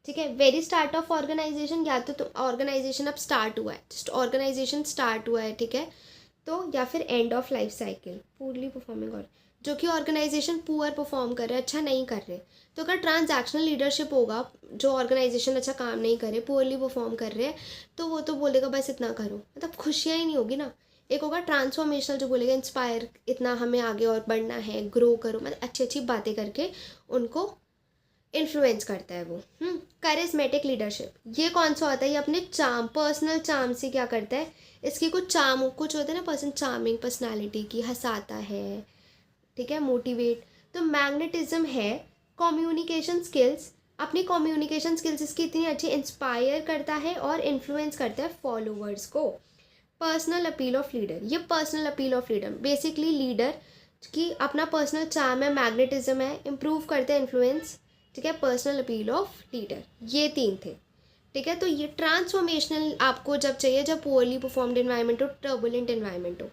ठीक है. वेरी स्टार्ट ऑफ ऑर्गेनाइजेशन, या तो ऑर्गेनाइजेशन अब स्टार्ट हुआ है, जस्ट ऑर्गेनाइजेशन स्टार्ट हुआ है. ठीक है. तो या फिर end of life cycle, पूरली performing, और जो कि ऑर्गेनाइजेशन पुअर परफॉर्म कर रहे हैं, अच्छा नहीं कर रहे. तो अगर ट्रांजैक्शनल लीडरशिप होगा, जो ऑर्गेनाइजेशन अच्छा काम नहीं कर रहे, पुअरली परफॉर्म कर रहे हैं, तो वो तो बोलेगा बस इतना करो, मतलब खुशियाँ ही नहीं होगी ना. एक होगा ट्रांसफॉर्मेशनल जो बोलेगा इंस्पायर, इतना हमें आगे और बढ़ना है, ग्रो करो, मतलब अच्छी अच्छी बातें करके उनको इन्फ्लुएंस करता है वो. करिज्मेटिक लीडरशिप, ये कौन सा होता है, ये अपने चार्म, पर्सनल चार्म से क्या करता है, इसकी कुछ चार्म, कुछ होता है ना पर्सन चार्मिंग पर्सनालिटी की, हंसाता है. ठीक है. मोटिवेट. तो मैग्नेटिज्म है. कम्युनिकेशन स्किल्स, अपनी कम्युनिकेशन स्किल्स इसकी इतनी अच्छी, इंस्पायर करता है और इन्फ्लुएंस करता है फॉलोअर्स को. पर्सनल अपील ऑफ लीडर, ये personal appeal of leader basically leader की अपना पर्सनल चार्म है, मैग्नेटिज्म है, इम्प्रूव करते हैं इन्फ्लुएंस. ठीक है. पर्सनल अपील ऑफ लीडर, ये 3 थे. ठीक है. तो ये ट्रांसफॉर्मेशनल आपको जब चाहिए, जब पुअरली परफॉर्म्ड इन्वायरमेंट हो, टर्बुलेंट इन्वायरमेंट हो.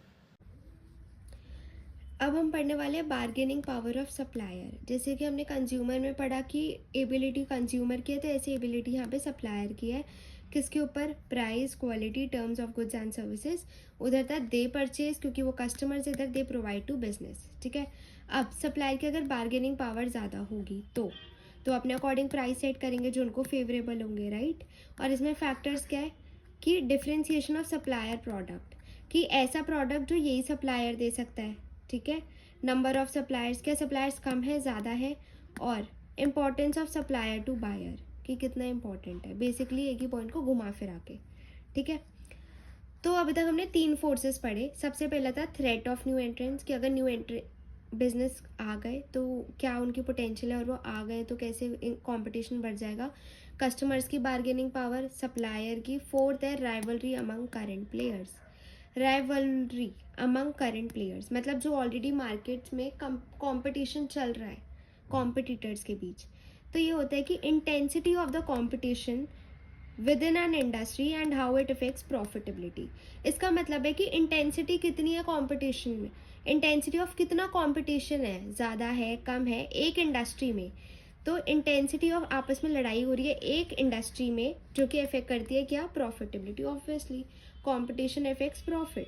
अब हम पढ़ने वाले हैं बार्गेनिंग पावर ऑफ सप्लायर. जैसे कि हमने कंज्यूमर में पढ़ा कि एबिलिटी कंज्यूमर की है, तो ऐसी एबिलिटी यहाँ पे सप्लायर की है. किसके ऊपर, price, quality, terms of goods and services. उधर था दे परचेज, क्योंकि वो कस्टमर्स, इधर दे प्रोवाइड टू बिजनेस. ठीक है. अब सप्लायर की अगर बार्गेनिंग पावर ज़्यादा होगी तो अपने अकॉर्डिंग प्राइस सेट करेंगे जो उनको फेवरेबल होंगे, राइट. और इसमें फैक्टर्स क्या है कि डिफ्रेंशिएशन ऑफ सप्लायर प्रोडक्ट, कि ऐसा प्रोडक्ट जो यही सप्लायर दे सकता है. ठीक है. नंबर ऑफ सप्लायर्स, क्या सप्लायर्स कम है, ज़्यादा है. और importance of supplier to buyer, कि कितना इंपॉर्टेंट है. बेसिकली एक ही पॉइंट को घुमा फिरा के. ठीक है. तो अभी तक हमने 3 फोर्सेस पढ़े. सबसे पहला था थ्रेट ऑफ न्यू एंट्रेंस, कि अगर न्यू बिजनेस आ गए तो क्या उनकी पोटेंशियल है, और वो आ गए तो कैसे कंपटीशन बढ़ जाएगा. कस्टमर्स की बार्गेनिंग पावर, सप्लायर की. फोर्थ है rivalry among current players. Rivalry among current players मतलब जो ऑलरेडी मार्केट में कंपटीशन चल रहा है कॉम्पिटिटर्स के बीच. तो ये होता है कि intensity of the competition with in an industry and how it effects profitability. इसका मतलब है कि इंटेंसिटी कितनी है कंपटीशन में, इंटेंसिटी ऑफ कितना कंपटीशन है, ज़्यादा है, कम है एक इंडस्ट्री में. तो इंटेंसिटी ऑफ आपस में लड़ाई हो रही है एक इंडस्ट्री में, जो कि इफेक्ट करती है क्या, profitability. Obviously competition effects profit.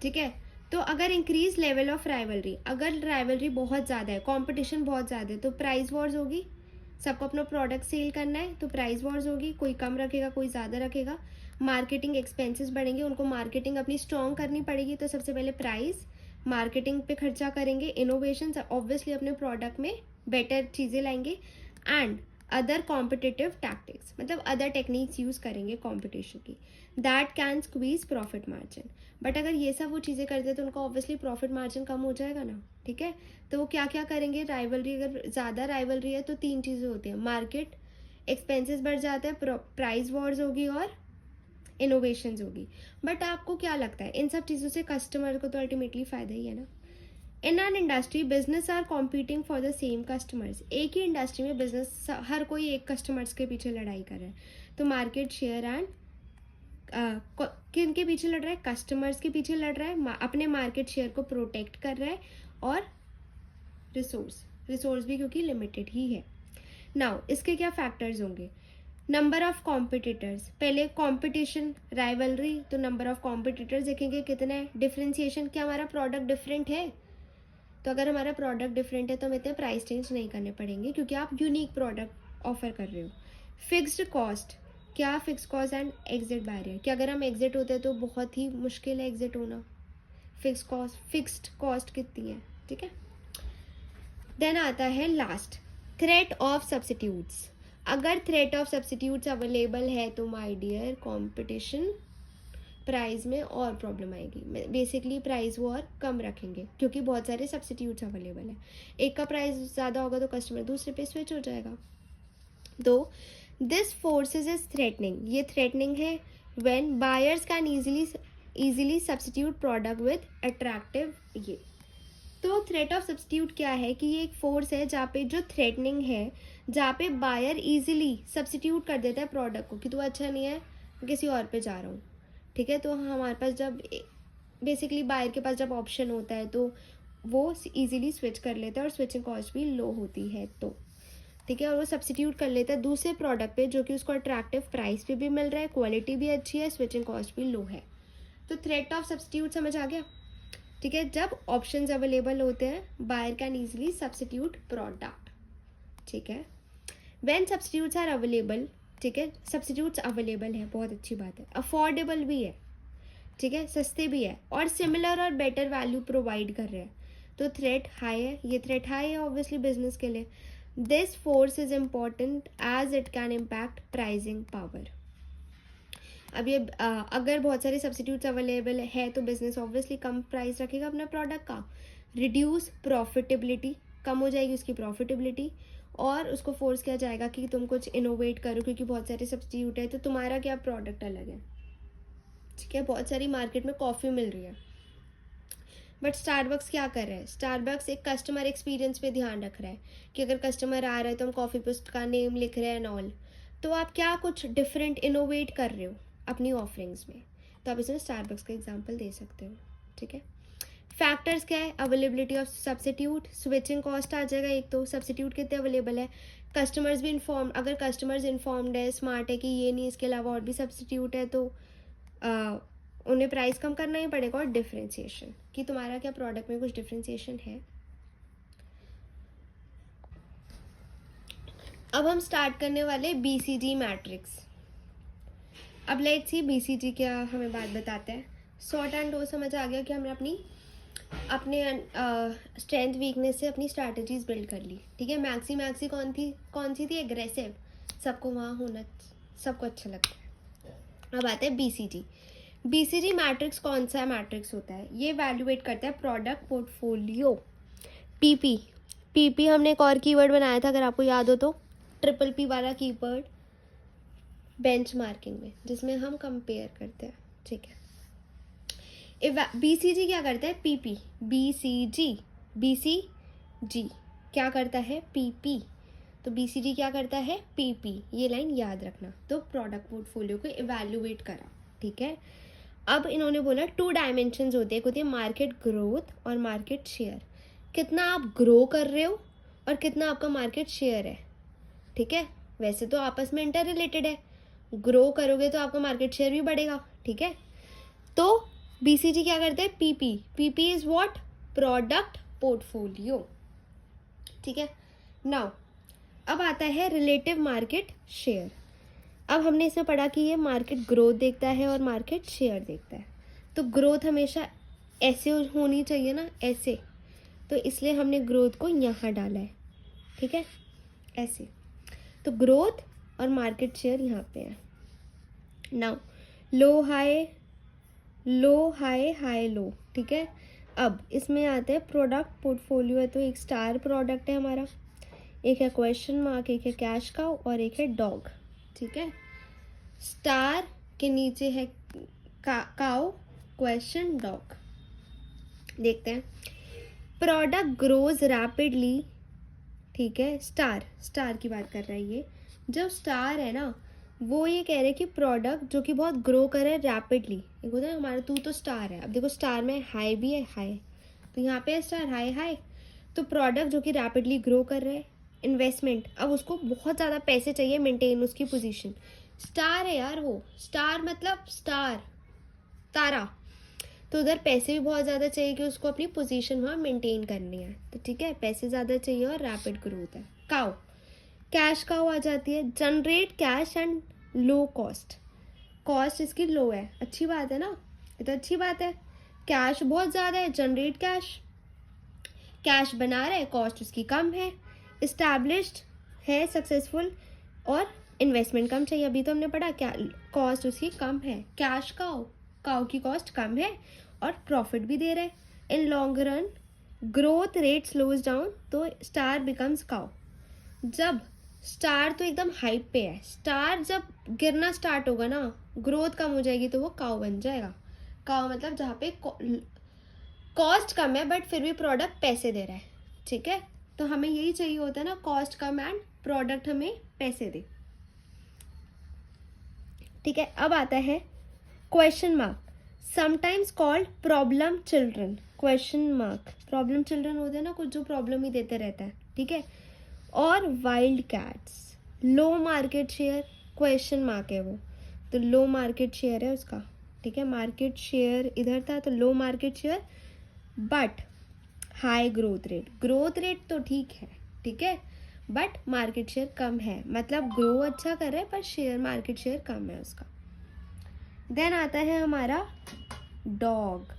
ठीक है. तो अगर इंक्रीज लेवल ऑफ राइवलरी, अगर राइवलरी बहुत ज़्यादा है, कंपटीशन बहुत ज़्यादा है, तो प्राइस वॉर्स होगी. सबको अपना प्रोडक्ट सेल करना है तो प्राइस वॉर्स होगी, कोई कम रखेगा कोई ज़्यादा रखेगा. मार्केटिंग एक्सपेंसेस बढ़ेंगे, उनको मार्केटिंग अपनी स्ट्रॉन्ग करनी पड़ेगी. तो सबसे पहले प्राइस, मार्केटिंग पे खर्चा करेंगे. इनोवेशन, ऑब्वियसली अपने प्रोडक्ट में बेटर चीज़ें लाएंगे. एंड अदर कॉम्पिटिटिव टैक्टिक्स मतलब अदर टेक्निक्स यूज़ करेंगे कॉम्पिटिशन की. That can squeeze profit margin. But अगर ये सब वो चीज़ें करते हैं तो उनका ऑब्वियसली प्रॉफिट मार्जिन कम हो जाएगा ना. ठीक है. तो वो क्या क्या करेंगे, राइवलरी, अगर ज़्यादा राइवलरी है तो 3 चीज़ें होती हैं, मार्केट एक्सपेंसेस बढ़ जाता है, प्राइस वॉर्स होगी और इनोवेशंस होगी. बट आपको क्या लगता है इन सब चीज़ों से कस्टमर को तो अल्टीमेटली फ़ायदा ही है ना. In an industry business are competing for the same customers. एक ही इंडस्ट्री में बिजनेस हर कोई एक कस्टमर्स के पीछे लड़ाई कर रहा है. तो मार्केट शेयर एंड किन के पीछे लड़ रहा है, कस्टमर्स के पीछे लड़ रहा है, अपने मार्केट शेयर को प्रोटेक्ट कर रहा है. और रिसोर्स भी क्योंकि लिमिटेड ही है. नाउ इसके क्या फैक्टर्स होंगे, नंबर ऑफ कॉम्पिटिटर्स. पहले कॉम्पिटिशन राइवलरी, तो नंबर ऑफ कॉम्पिटिटर्स देखेंगे कितने हैं. डिफ्रेंशिएशन, क्या हमारा प्रोडक्ट डिफरेंट है. तो अगर हमारा प्रोडक्ट डिफरेंट है तो हमें इतने प्राइस चेंज नहीं करने पड़ेंगे क्योंकि आप यूनिक प्रोडक्ट ऑफर कर रहे हो। फिक्स्ड कॉस्ट, क्या fix cost and exit barrier, कि अगर हम एग्जिट होते हैं तो बहुत ही मुश्किल है एग्जिट होना। फिक्स्ड कॉस्ट कितनी है, ठीक है। देन आता है लास्ट, थ्रेट ऑफ सब्सिट्यूट्स। अगर थ्रेट ऑफ सब्सिट्यूट्स अवेलेबल है तो माय डियर कंपटीशन प्राइस में और प्रॉब्लम आएगी। बेसिकली प्राइस वो और कम रखेंगे क्योंकि बहुत सारे सब्सिट्यूट्स अवेलेबल है। एक का प्राइस ज़्यादा होगा तो कस्टमर दूसरे पे स्विच हो जाएगा। तो दिस फोर्सेस इज थ्रेटनिंग, ये थ्रेटनिंग है when buyers can easily substitute product with attractive ये। तो थ्रेट ऑफ सब्सिट्यूट क्या है कि ये एक फोर्स है जहाँ पे जो थ्रेटनिंग है, जहाँ पे बायर इजीली सब्सिट्यूट कर देता है प्रोडक्ट को कि तू अच्छा नहीं है किसी और पे जा रहा हूँ, ठीक है। तो हमारे पास जब बेसिकली बायर के पास जब ऑप्शन होता है तो वो इजीली स्विच कर लेता है और स्विचिंग कॉस्ट भी लो होती है, तो ठीक है। और वो सब्सिट्यूट कर लेता है दूसरे प्रोडक्ट पे जो कि उसको अट्रैक्टिव प्राइस पे भी मिल रहा है, क्वालिटी भी अच्छी है, स्विचिंग कॉस्ट भी लो है। तो थ्रेट ऑफ सब्सिट्यूट समझ आ गया, ठीक है। जब ऑप्शंस अवेलेबल होते हैं buyer can easily substitute product, ठीक है। व्हेन सब्सिट्यूट्स आर अवेलेबल, ठीक है, सब्सिट्यूट्स अवेलेबल है, बहुत अच्छी बात है, अफोर्डेबल भी है, ठीक है, सस्ते भी है और सिमिलर और बेटर वैल्यू प्रोवाइड कर रहे हैं, तो थ्रेट हाई है। ये थ्रेट हाई है ऑब्वियसली बिजनेस के लिए। This force is important as it can impact pricing power. अब ये अगर बहुत सारे सब्सिट्यूट्स अवेलेबल है तो बिजनेस ऑब्वियसली कम प्राइस रखेगा अपना प्रोडक्ट का, रिड्यूस प्रॉफिटेबिलिटी, कम हो जाएगी उसकी प्रॉफिटेबिलिटी, और उसको फोर्स किया जाएगा कि तुम कुछ इनोवेट करो क्योंकि बहुत सारे सब्सिट्यूट है तो तुम्हारा क्या प्रोडक्ट अलग है, ठीक है। बहुत सारी मार्केट में कॉफ़ी मिल रही है बट स्टारबक्स क्या कर रहा है, स्टारबक्स एक कस्टमर एक्सपीरियंस पे ध्यान रख रहा है कि अगर कस्टमर आ रहा है तो हम कॉफ़ी पे उसका नेम लिख रहे हैं एंड ऑल। तो आप क्या कुछ डिफरेंट इनोवेट कर रहे हो अपनी ऑफरिंग्स में, तो आप इसमें स्टारबक्स का एग्जांपल दे सकते हो, ठीक है। फैक्टर्स क्या है, availability of substitute, switching cost आ जाएगा एक, तो सब्सिट्यूट कितने अवेलेबल है, कस्टमर्स भी इन्फॉर्म, अगर कस्टमर्स इन्फॉर्म्ड है, स्मार्ट है कि ये नहीं इसके अलावा और भी सब्सिट्यूट है तो उन्हें प्राइस कम करना ही पड़ेगा। और डिफ्रेंशिएशन कि तुम्हारा क्या प्रोडक्ट में कुछ डिफ्रेंशिएशन है। अब हम स्टार्ट करने वाले BCG मैट्रिक्स। अब लेट्स सी BCG क्या हमें बात बताते हैं। शॉर्ट एंड डो समझ आ गया कि हमने अपने स्ट्रेंथ वीकनेस से अपनी स्ट्रैटेजीज बिल्ड कर ली, ठीक है। मैक्सी कौन सी थी, एग्रेसिव, सबको वहाँ होना, सबको अच्छा लगता है। अब आता है BCG मैट्रिक्स कौन सा मैट्रिक्स होता है, ये वैल्यूएट करता है प्रोडक्ट पोर्टफोलियो। PP हमने एक और कीवर्ड बनाया था अगर आपको याद हो तो, P वाला कीवर्ड बेंचमार्किंग में जिसमें हम कंपेयर करते हैं, ठीक है। BCG क्या करता है, BCG क्या करता है, PP, तो BCG क्या करता है, PP, ये लाइन याद रखना। तो प्रोडक्ट पोर्टफोलियो को इवैल्यूएट करा, ठीक है। अब इन्होंने बोला 2 डायमेंशंस होते हैं, एक होती है मार्केट ग्रोथ और मार्केट शेयर, कितना आप ग्रो कर रहे हो और कितना आपका मार्केट शेयर है, ठीक है। वैसे तो आपस में इंटर रिलेटेड है, ग्रो करोगे तो आपका मार्केट शेयर भी बढ़ेगा, ठीक है। तो BCG क्या करते हैं, PP is what, product portfolio, ठीक है। नाउ अब आता है रिलेटिव मार्केट शेयर। अब हमने इसमें पढ़ा कि ये मार्केट ग्रोथ देखता है और मार्केट शेयर देखता है, तो ग्रोथ हमेशा ऐसे होनी चाहिए ना, ऐसे, तो इसलिए हमने ग्रोथ को यहाँ डाला है, ठीक है, ऐसे। तो ग्रोथ और मार्केट शेयर यहाँ पे है। नाउ लो हाई हाई लो, ठीक है। अब इसमें आता है प्रोडक्ट पोर्टफोलियो है, तो एक स्टार प्रोडक्ट है हमारा, एक है क्वेश्चन मार्क, एक है कैश काउ और एक है डॉग, ठीक है। स्टार के नीचे है काउ, क्वेश्चन, डॉग। देखते हैं, प्रोडक्ट ग्रोज रैपिडली, ठीक है। स्टार की बात कर रहा है ये, जो स्टार है ना वो ये कह रहे हैं कि प्रोडक्ट जो कि बहुत ग्रो कर रहा है रैपिडली, एक होता है हमारा तो स्टार है। अब देखो स्टार में हाई भी है, हाई, तो यहाँ पे है स्टार, हाई, तो प्रोडक्ट जो कि रैपिडली ग्रो कर रहा है, इन्वेस्टमेंट, अब उसको बहुत ज़्यादा पैसे चाहिए मेंटेन उसकी पोजीशन, स्टार है यार वो, स्टार मतलब स्टार, तारा, तो उधर पैसे भी बहुत ज़्यादा चाहिए कि उसको अपनी पोजीशन वहाँ मेंटेन करनी है, तो ठीक है, पैसे ज़्यादा चाहिए और रैपिड ग्रोथ है। काउ कैश काउ आ जाती है, generate cash and low cost, cost इसकी लो है, अच्छी बात है ना, ये तो अच्छी बात है। कैश बहुत ज़्यादा है, जनरेट कैश, कैश बना रहा है, कॉस्ट उसकी कम है, इस्टेब्लिश्ड है, सक्सेसफुल, और इन्वेस्टमेंट कम चाहिए, अभी तो हमने पढ़ा क्या, कॉस्ट उसकी कम है, कैश काउ, काउ की कॉस्ट कम है और प्रॉफिट भी दे रहा है। In long run growth rate slows down तो स्टार बिकम्स काउ। जब स्टार तो एकदम हाइप पे है, स्टार जब गिरना स्टार्ट होगा ना, ग्रोथ कम हो जाएगी, तो वो काउ बन जाएगा। काउ मतलब जहाँ पे कॉस्ट कम है बट फिर भी प्रोडक्ट पैसे दे रहा है, ठीक है। तो हमें यही चाहिए होता है ना, कॉस्ट कम एंड प्रोडक्ट हमें पैसे दे, ठीक है। अब आता है question mark, sometimes called problem children, question mark, problem children होते हैं ना, कुछ जो प्रॉब्लम ही देते रहता है, ठीक है। और वाइल्ड कैट्स, लो मार्केट शेयर, क्वेश्चन मार्क है वो, तो लो मार्केट शेयर है उसका, ठीक है। मार्केट शेयर इधर था तो low market share, but high growth rate, growth rate तो ठीक है, ठीक है, बट मार्केट शेयर कम है, मतलब ग्रो अच्छा कर रहा है पर शेयर मार्केट शेयर कम है उसका। देन आता है हमारा dog,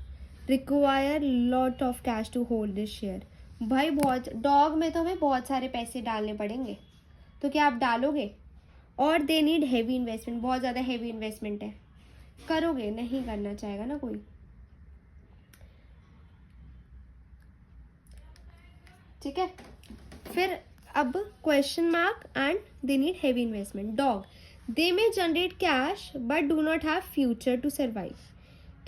require lot of cash to hold this share, भाई बहुत, डॉग में तो हमें बहुत सारे पैसे डालने पड़ेंगे, तो क्या आप डालोगे? और दे नीड हैवी इन्वेस्टमेंट, बहुत ज़्यादा हैवी इन्वेस्टमेंट है, करोगे? नहीं करना चाहेगा ना कोई, ठीक है। फिर अब question mark and they need heavy investment, dog, they may generate cash but do not have future to survive,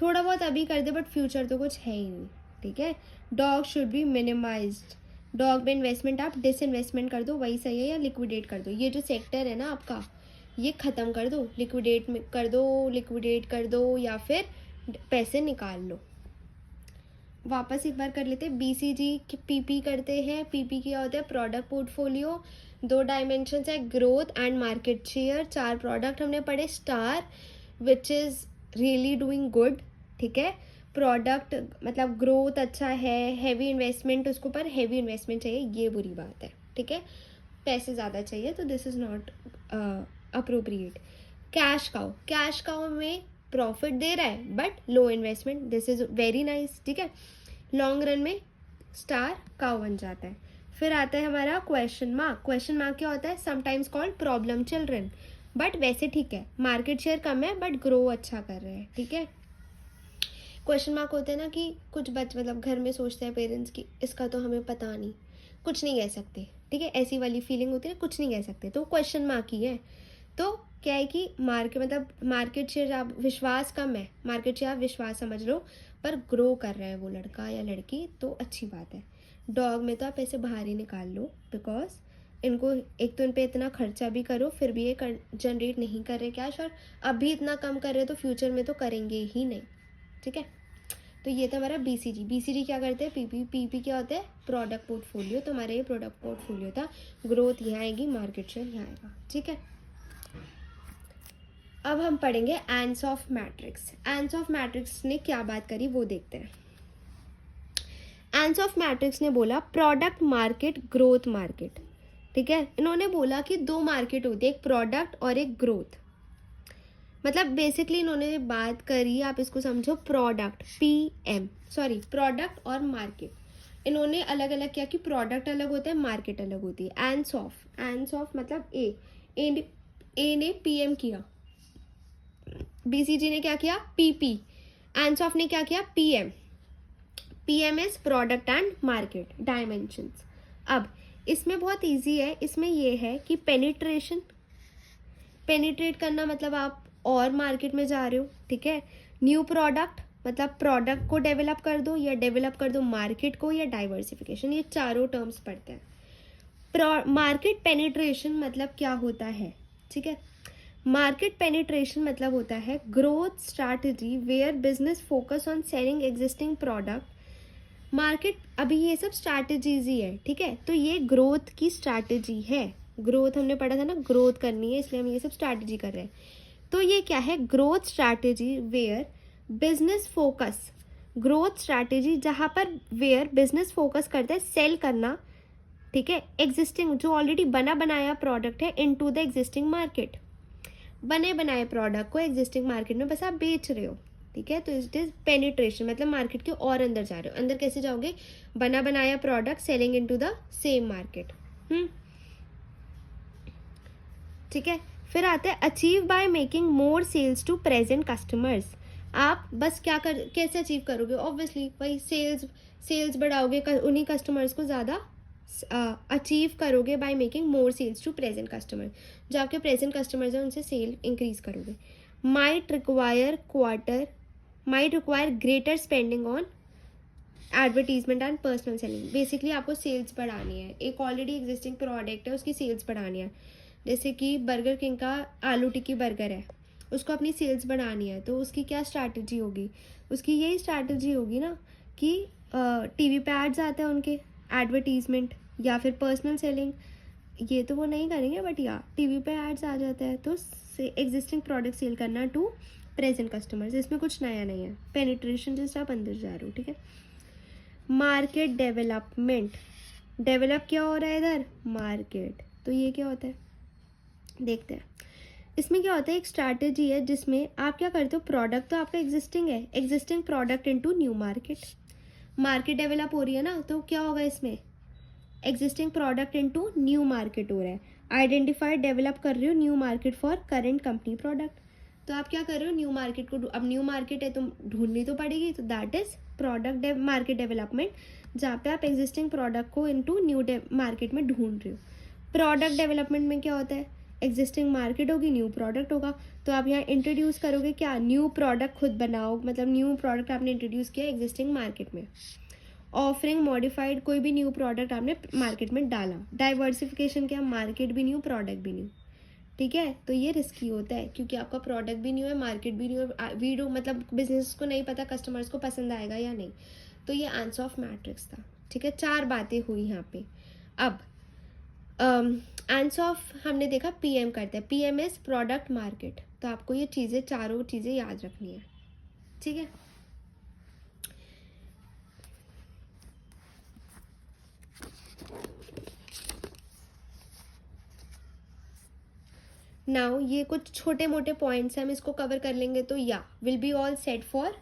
थोड़ा बहुत अभी कर दे बट फ्यूचर तो कुछ है ही नहीं, ठीक है। Dog should be minimised, dog में इन्वेस्टमेंट आप डिसइन्वेस्टमेंट कर दो, वही सही है, या लिक्विडेट कर दो, ये जो सेक्टर है ना आपका, ये ख़त्म कर दो, लिक्विडेट कर दो या फिर पैसे निकाल लो। वापस एक बार कर लेते हैं, BCG PP करते हैं, PP क्या होता है, प्रोडक्ट पोर्टफोलियो, 2 डायमेंशंस है, growth and market share, 4 product हमने पढ़े, star which is really doing good, ठीक है, प्रोडक्ट मतलब ग्रोथ अच्छा है, हैवी इन्वेस्टमेंट उसके ऊपर हैवी इन्वेस्टमेंट चाहिए, ये बुरी बात है, ठीक है, पैसे ज़्यादा चाहिए, तो this is not appropriate. Cash cow में प्रॉफिट दे रहा है but low investment, this is very nice, ठीक है, लॉन्ग रन में स्टार काउ बन जाता है। फिर आता है हमारा क्वेश्चन मार्क, क्वेश्चन मार्क क्या होता है, sometimes called problem children, but वैसे ठीक है, मार्केट शेयर कम है बट ग्रो अच्छा कर रहे हैं, ठीक है। क्वेश्चन मार्क होते हैं ना कि कुछ मतलब घर में सोचते हैं पेरेंट्स की इसका तो हमें पता नहीं, कुछ नहीं कह सकते, ठीक है, ऐसी वाली फीलिंग होती है, कुछ नहीं कह सकते, तो क्वेश्चन मार्क ही है। तो क्या है कि मार्केट शेयर आप विश्वास कम है, मार्केट शेयर आप विश्वास समझ लो, पर ग्रो कर रहा है वो लड़का या लड़की, तो अच्छी बात है। डॉग में तो आप ऐसे बाहर ही निकाल लो, बिकॉज इनको एक तो इन पे इतना खर्चा भी करो फिर भी ये जनरेट नहीं कर रहे कैश, और अभी इतना कम कर रहे तो फ्यूचर में तो करेंगे ही नहीं, ठीक है। तो ये था हमारा BCG क्या करते हैं, PP क्या होता है, प्रोडक्ट पोर्टफोलियो, तो हमारा ये प्रोडक्ट पोर्टफोलियो था, ग्रोथ यहाँ आएगी, मार्केट शेयर यहाँ आएगा, ठीक है। अब हम पढ़ेंगे ends of matrix, ends of matrix ने क्या बात करी वो देखते हैं। एंड्स ऑफ मैट्रिक्स ने बोला प्रोडक्ट मार्केट, ग्रोथ मार्केट, ठीक है, इन्होंने बोला कि 2 मार्केट होती है, एक प्रोडक्ट और एक ग्रोथ, मतलब बेसिकली इन्होंने बात करी, आप इसको समझो, प्रोडक्ट और मार्केट, इन्होंने अलग अलग किया कि प्रोडक्ट अलग होता है, मार्केट अलग होती है। एंड्स ऑफ मतलब ए ने PM किया, BCG ने क्या किया, PP, एंड्स ऑफ ने क्या किया, PM is product and market dimensions. अब इसमें बहुत इजी है, इसमें ये है कि पेनिट्रेट करना मतलब आप और मार्केट में जा रहे हो, ठीक है। न्यू प्रोडक्ट मतलब प्रोडक्ट को डेवलप कर दो, या डेवलप कर दो मार्केट को, या डाइवर्सिफिकेशन, ये चारों टर्म्स पढ़ते हैं। मार्केट पेनिट्रेशन मतलब क्या होता है, ठीक है, मार्केट पेनिट्रेशन मतलब होता है growth strategy where business focus on selling existing product. Market अभी ये सब स्ट्रैटेजीज ही है, ठीक है, तो ये ग्रोथ की स्ट्रैटेजी है, ग्रोथ हमने पढ़ा था ना, ग्रोथ करनी है, इसलिए हम ये सब स्ट्रैटेजी कर रहे हैं। तो ये क्या है, growth strategy where business focus, growth strategy जहाँ पर वेयर बिजनेस फोकस करता है सेल करना ठीक है, एग्जिस्टिंग जो ऑलरेडी बना बनाया प्रोडक्ट है इनटू द एग्जिस्टिंग मार्केट, बने बनाए प्रोडक्ट को एग्जिस्टिंग मार्केट में बस आप बेच रहे हो, ठीक है, तो इट इज पेनिट्रेशन, मतलब मार्केट के और अंदर जा रहे हो। अंदर कैसे जाओगे, बना बनाया product selling into the same market. ठीक है, फिर आता है achieve by making more sales to present customers. आप बस क्या कर कैसे अचीव करोगे, ऑब्वियसली वही सेल्स बढ़ाओगे, उन्हीं कस्टमर्स को ज़्यादा अचीव करोगे by making more sales to present customer. जो आपके प्रेजेंट कस्टमर्स हैं उनसे सेल इंक्रीज करोगे। Might require greater spending on advertisement and personal selling. Basically आपको सेल्स बढ़ानी है, एक ऑलरेडी एग्जिस्टिंग प्रोडक्ट है उसकी सेल्स बढ़ानी है। जैसे कि बर्गर किंग का आलू टिक्की बर्गर है, उसको अपनी सेल्स बढ़ानी है, तो उसकी क्या स्ट्रैटेजी होगी, उसकी यही स्ट्रैटेजी होगी ना कि टीवी पे एड्स आते हैं उनके, एडवर्टीजमेंट या फिर पर्सनल सेलिंग, ये तो वो नहीं करेंगे बट या टीवी पे एड्स आ जाता है, तो एग्जिस्टिंग प्रोडक्ट सेल करना टू प्रेजेंट कस्टमर्स, इसमें कुछ नया नहीं है, पेनिट्रेशन जस्ट आप अंदर जा रहे हो। ठीक है, मार्केट डेवलपमेंट, डेवलप क्या हो रहा है इधर, मार्केट, तो ये क्या होता है देखते हैं। इसमें क्या होता है, एक स्ट्रैटेजी है जिसमें आप क्या करते हो, प्रोडक्ट तो आपका एग्जिस्टिंग है, existing product into new market, market develop हो रही है ना, तो क्या होगा इसमें, existing product into new market हो रहा है। आइडेंटिफाई डेवलप कर रहे हो new market for current company product, तो आप क्या कर रहे हो, न्यू मार्केट को, अब न्यू मार्केट है तो ढूंढनी तो पड़ेगी, तो that is product market development, जहाँ पे आप एग्जिस्टिंग प्रोडक्ट को इनटू न्यू मार्केट में ढूंढ रहे हो। प्रोडक्ट डेवलपमेंट में क्या होता है, एग्जिस्टिंग मार्केट होगी, न्यू प्रोडक्ट होगा, तो आप यहाँ इंट्रोड्यूस करोगे क्या, न्यू प्रोडक्ट खुद बनाओ, मतलब न्यू प्रोडक्ट आपने इंट्रोड्यूस किया एग्जिस्टिंग मार्केट में। ऑफरिंग मॉडिफाइड, कोई भी न्यू प्रोडक्ट आपने मार्केट में डाला। डाइवर्सिफिकेशन क्या, मार्केट भी न्यू प्रोडक्ट भी न्यू। ठीक है, तो ये रिस्की होता है क्योंकि आपका प्रोडक्ट भी न्यू है, मार्केट भी न्यू है, वीडियो मतलब बिजनेस को नहीं पता कस्टमर्स को पसंद आएगा या नहीं, तो ये आंसर ऑफ मैट्रिक्स था। ठीक है, 4 बातें हुई यहाँ पे। अब आंसर ऑफ हमने देखा पीएम करते हैं, पीएम इज प्रोडक्ट मार्केट, तो आपको ये चीज़ें चारों चीज़ें याद रखनी है। ठीक है, नाउ ये कुछ छोटे मोटे पॉइंट्स हैं, हम इसको कवर कर लेंगे तो या will be all set for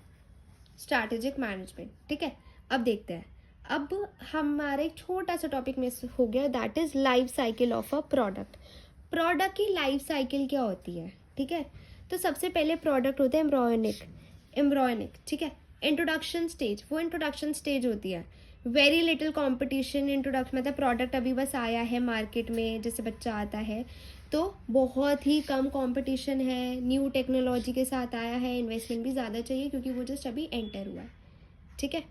strategic management. ठीक है, अब देखते हैं, अब हमारा एक छोटा सा टॉपिक मिस हो गया, that is life cycle of a product. Product की लाइफ साइकिल क्या होती है, ठीक है, तो सबसे पहले प्रोडक्ट होता है एम्ब्रॉयनिक, ठीक है, इंट्रोडक्शन स्टेज, वो इंट्रोडक्शन स्टेज होती है, वेरी लिटिल कॉम्पिटिशन, इंट्रोडक्शन मतलब प्रोडक्ट अभी बस आया है मार्केट में, जैसे बच्चा आता है तो बहुत ही कम कंपटीशन है, न्यू टेक्नोलॉजी के साथ आया है, इन्वेस्टमेंट भी ज़्यादा चाहिए क्योंकि वो जस्ट अभी एंटर हुआ है। ठीक है,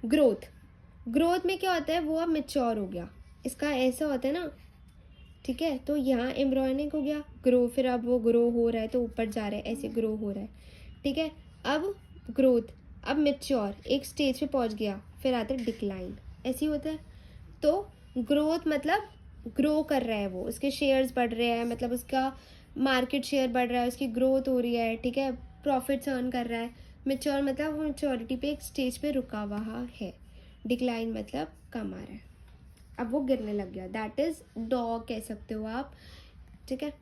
ग्रोथ में क्या होता है, वो अब मेच्योर हो गया, इसका ऐसा होता है ना, ठीक है, तो यहाँ एम्ब्रॉयनिक हो गया, ग्रो, फिर अब वो ग्रो हो रहा है तो ऊपर जा रहा है, ऐसे ग्रो हो रहा है। ठीक है, अब ग्रोथ, अब मेच्योर, एक स्टेज पे पहुँच गया, फिर आता है डिक्लाइन, ऐसे ही होता है। तो ग्रोथ मतलब ग्रो कर रहा है वो, उसके शेयर्स बढ़ रहे हैं, मतलब उसका मार्केट शेयर बढ़ रहा है, उसकी ग्रोथ हो रही है, ठीक है, प्रॉफिट्स अर्न कर रहा है। मेच्योर मतलब वो मेच्योरिटी पे एक स्टेज पे रुका हुआ है। डिक्लाइन मतलब कम आ रहा है, अब वो गिरने लग गया, दैट इज डॉग कह सकते हो आप। ठीक है,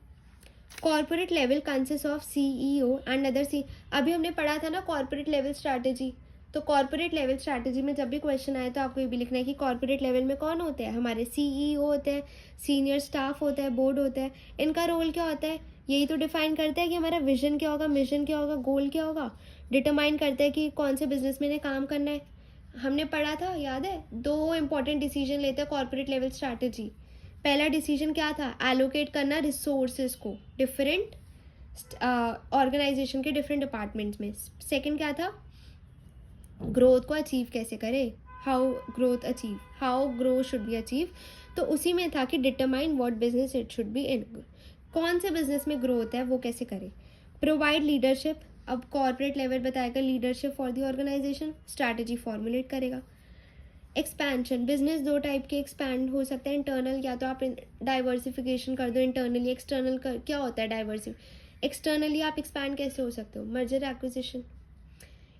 corporate level consist of CEO and other C, अभी हमने पढ़ा था ना कॉर्पोरेट लेवल स्ट्रैटेजी, तो कॉर्पोरेट लेवल स्ट्रैटेजी में जब भी क्वेश्चन आए तो आपको ये भी लिखना है कि कॉर्पोरेट लेवल में कौन होते हैं, हमारे सीईओ होते हैं, सीनियर स्टाफ होता है, बोर्ड होता है, इनका रोल क्या होता है, यही तो डिफाइन करता है कि हमारा विजन क्या होगा, मिशन क्या होगा, गोल क्या होगा, डिटरमाइन करता है कि कौन से बिजनेस में काम करना है। हमने पढ़ा था, याद है, 2 इंपॉर्टेंट डिसीजन लेते हैं कॉर्पोरेट लेवल स्ट्रैटेजी। पहला डिसीजन क्या था, एलोकेट करना रिसोर्सेज को डिफरेंट ऑर्गेनाइजेशन के डिफरेंट डिपार्टमेंट्स में। सेकंड क्या था, ग्रोथ को अचीव कैसे करें, how grow should be achieve, तो उसी में था कि determine what business it should be in, कौन से बिजनेस में ग्रोथ है वो कैसे करें। प्रोवाइड लीडरशिप, अब कॉर्पोरेट लेवल बताएगा leadership for the organization, strategy formulate करेगा। एक्सपेंशन, बिजनेस 2 टाइप के एक्सपैंड हो सकते हैं, इंटरनल, या तो आप डाइवर्सिफिकेशन कर दो इंटरनली, एक्सटर्नल क्या होता है एक्सटर्नली आप एक्सपैंड कैसे हो सकते हो, मर्जर एक्विजिशन।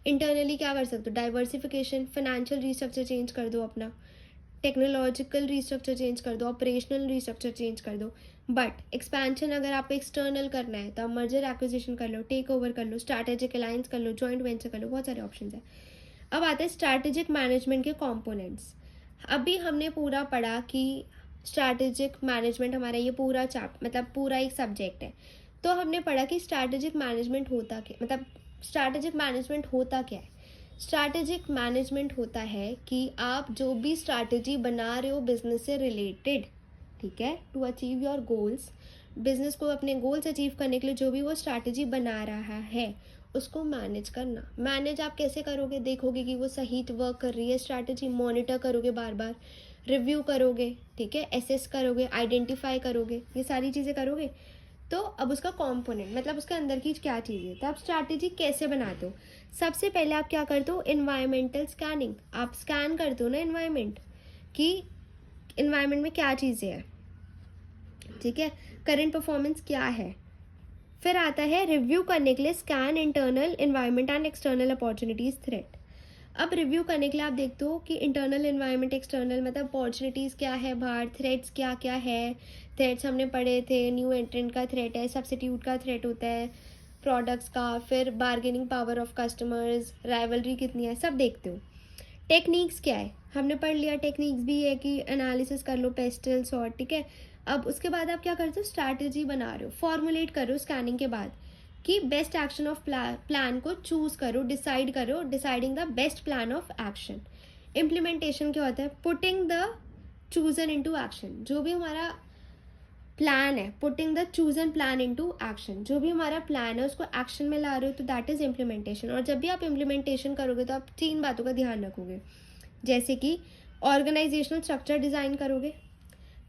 इंटरनली क्या कर सकते हो, डाइवर्सिफिकेशन, फाइनेंशियल रिस्ट्रक्चर चेंज कर दो अपना, टेक्नोलॉजिकल रीस्ट्रक्चर चेंज कर दो, ऑपरेशनल रीस्ट्रक्चर चेंज कर दो। बट एक्सपेंशन अगर आपको एक्सटर्नल करना है तो आप मर्जर एक्विजिशन कर लो, टेक ओवर कर लो, स्ट्रैटेजिक अलायंस कर लो, जॉइंट वेंचर कर लो, बहुत सारे ऑप्शन है। अब आते हैं स्ट्रैटेजिक मैनेजमेंट के कॉम्पोनेंट्स। अभी हमने पूरा पढ़ा कि स्ट्रैटेजिक मैनेजमेंट हमारा ये पूरा मतलब पूरा एक सब्जेक्ट है। तो हमने पढ़ा कि स्ट्रैटेजिक मैनेजमेंट होता क्या, मतलब स्ट्रैटेजिक मैनेजमेंट होता क्या है। स्ट्रैटेजिक मैनेजमेंट होता है कि आप जो भी स्ट्रैटेजी बना रहे हो बिजनेस से रिलेटेड, ठीक है, to achieve your goals, business को अपने गोल्स अचीव करने के लिए जो भी वो स्ट्रैटेजी बना रहा है उसको मैनेज करना। मैनेज आप कैसे करोगे, देखोगे कि वो सही वर्क कर रही है स्ट्रैटेजी, मॉनिटर करोगे, बार बार रिव्यू करोगे, ठीक है, एसेस करोगे, आइडेंटिफाई करोगे, ये सारी चीज़ें करोगे। तो अब उसका कंपोनेंट मतलब उसके अंदर की क्या चीज़ है, तो आप स्ट्रैटेजी कैसे बनाते हो। सबसे पहले आप क्या करते हो, इन्वायरमेंटल स्कैनिंग। आप स्कैन करते हो ना इन्वायरमेंट, कि इन्वायरमेंट में क्या चीज़ें हैं, ठीक है, करंट परफॉर्मेंस क्या है। फिर आता है रिव्यू करने के लिए scan internal environment and external opportunities threat. अब रिव्यू करने के लिए आप देखते हो कि इंटरनल इन्वायरमेंट, एक्सटर्नल मतलब अपॉर्चुनिटीज़ क्या है बाहर, थ्रेट्स क्या क्या है। थ्रेट्स हमने पढ़े थे, न्यू एंट्रेंट का थ्रेट है, सब्सिट्यूट का थ्रेट होता है, प्रोडक्ट्स का, फिर bargaining power of customers, rivalry कितनी है, सब देखते हो। टेक्निक्स क्या है, हमने पढ़ लिया, टेक्निक्स भी है कि एनालिसिस कर लो, पेस्टल सॉर्ट, ठीक है। अब उसके बाद आप क्या करते हो, स्ट्रैटेजी बना रहे हो, फॉर्मुलेट करो स्कैनिंग के बाद कि बेस्ट एक्शन ऑफ प्लान को चूज करो, डिसाइड करो, deciding the best plan of action. Implementation क्या होता है, putting the chosen into action. जो भी हमारा प्लान है, putting the chosen plan into action, जो भी हमारा प्लान है उसको एक्शन में ला रहे हो, तो दैट इज इम्प्लीमेंटेशन। और जब भी आप इम्प्लीमेंटेशन करोगे तो आप 3 बातों का ध्यान रखोगे, जैसे कि ऑर्गेनाइजेशनल स्ट्रक्चर डिज़ाइन करोगे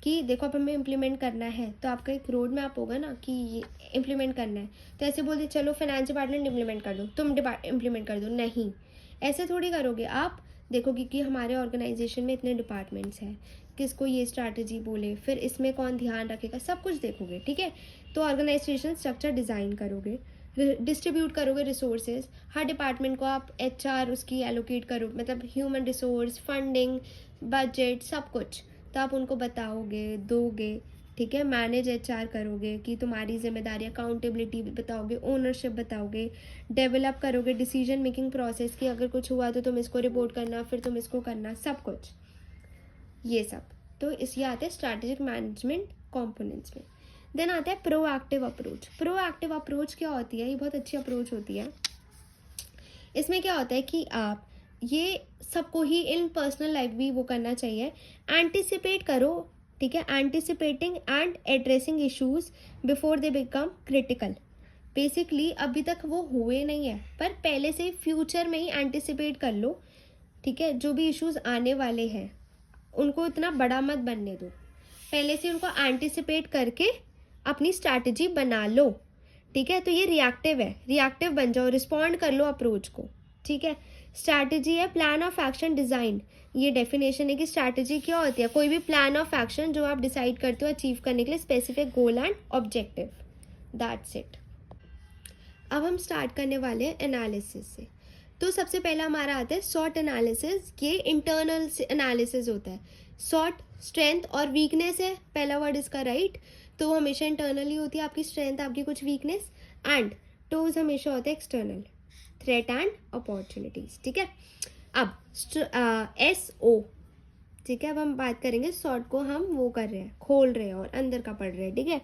कि देखो अब हमें इम्प्लीमेंट करना है, तो आपका एक रोड मैप होगा ना कि ये इम्प्लीमेंट करना है। तो ऐसे बोलते चलो फाइनेंस डिपार्टमेंट इम्प्लीमेंट कर दो, तुम इम्प्लीमेंट कर दो, नहीं, ऐसे थोड़ी करोगे। आप देखोगे कि हमारे ऑर्गेनाइजेशन में इतने डिपार्टमेंट्स हैं, किसको ये स्ट्रैटेजी बोले, फिर इसमें कौन ध्यान रखेगा, सब कुछ देखोगे, ठीक है। तो ऑर्गेनाइजेशन स्ट्रक्चर डिज़ाइन करोगे, डिस्ट्रीब्यूट करोगे रिसोर्सेज, हर डिपार्टमेंट को आप HR उसकी एलोकेट करो, मतलब ह्यूमन रिसोर्स, फंडिंग, बजट, सब कुछ, तो आप उनको बताओगे, दोगे, ठीक है। मैनेज HR करोगे कि तुम्हारी जिम्मेदारी, अकाउंटेबिलिटी बताओगे, ओनरशिप बताओगे, डेवलप करोगे डिसीजन मेकिंग प्रोसेस की, अगर कुछ हुआ तो तुम इसको रिपोर्ट करना, फिर तुम इसको करना, सब कुछ ये सब। तो इस ये आते हैं स्ट्रैटेजिक मैनेजमेंट कंपोनेंट्स में। देन आता है प्रोएक्टिव अप्रोच। प्रोएक्टिव अप्रोच क्या होती है, ये बहुत अच्छी अप्रोच होती है। इसमें क्या होता है कि आप ये सबको ही इन पर्सनल लाइफ भी वो करना चाहिए, एंटिसिपेट करो, ठीक है, anticipating and addressing issues before they become critical. Basically अभी तक वो हुए नहीं है, पर पहले से फ्यूचर में ही एंटिसिपेट कर लो, ठीक है। जो भी इश्यूज आने वाले हैं उनको इतना बड़ा मत बनने दो, पहले से उनको एंटिसिपेट करके अपनी स्ट्रैटेजी बना लो, ठीक है। तो ये रिएक्टिव है, रिएक्टिव बन जाओ, रिस्पॉन्ड कर लो अप्रोच को, ठीक है। स्ट्रैटेजी है प्लान ऑफ एक्शन डिज़ाइन। ये डेफिनेशन है कि स्ट्रैटेजी क्या होती है, कोई भी प्लान ऑफ एक्शन जो आप डिसाइड करते हो अचीव करने के लिए specific goal and objective, that's it. अब हम स्टार्ट करने वाले हैं एनालिसिस से। तो सबसे पहला हमारा आता है सॉट एनालिसिस। ये इंटरनल एनालिसिस होता है। सॉट स्ट्रेंथ और वीकनेस है, पहला वर्ड इसका, राइट। तो वो हमेशा इंटरनली होती है, आपकी स्ट्रेंथ, आपकी कुछ वीकनेस। एंड टोज हमेशा होता है एक्सटर्नल, थ्रेट एंड अपॉर्चुनिटीज, ठीक है। अब SO, ठीक है। अब हम बात करेंगे सॉट को, हम वो कर रहे हैं, खोल रहे हैं और अंदर का पढ़ रहे हैं, ठीक है।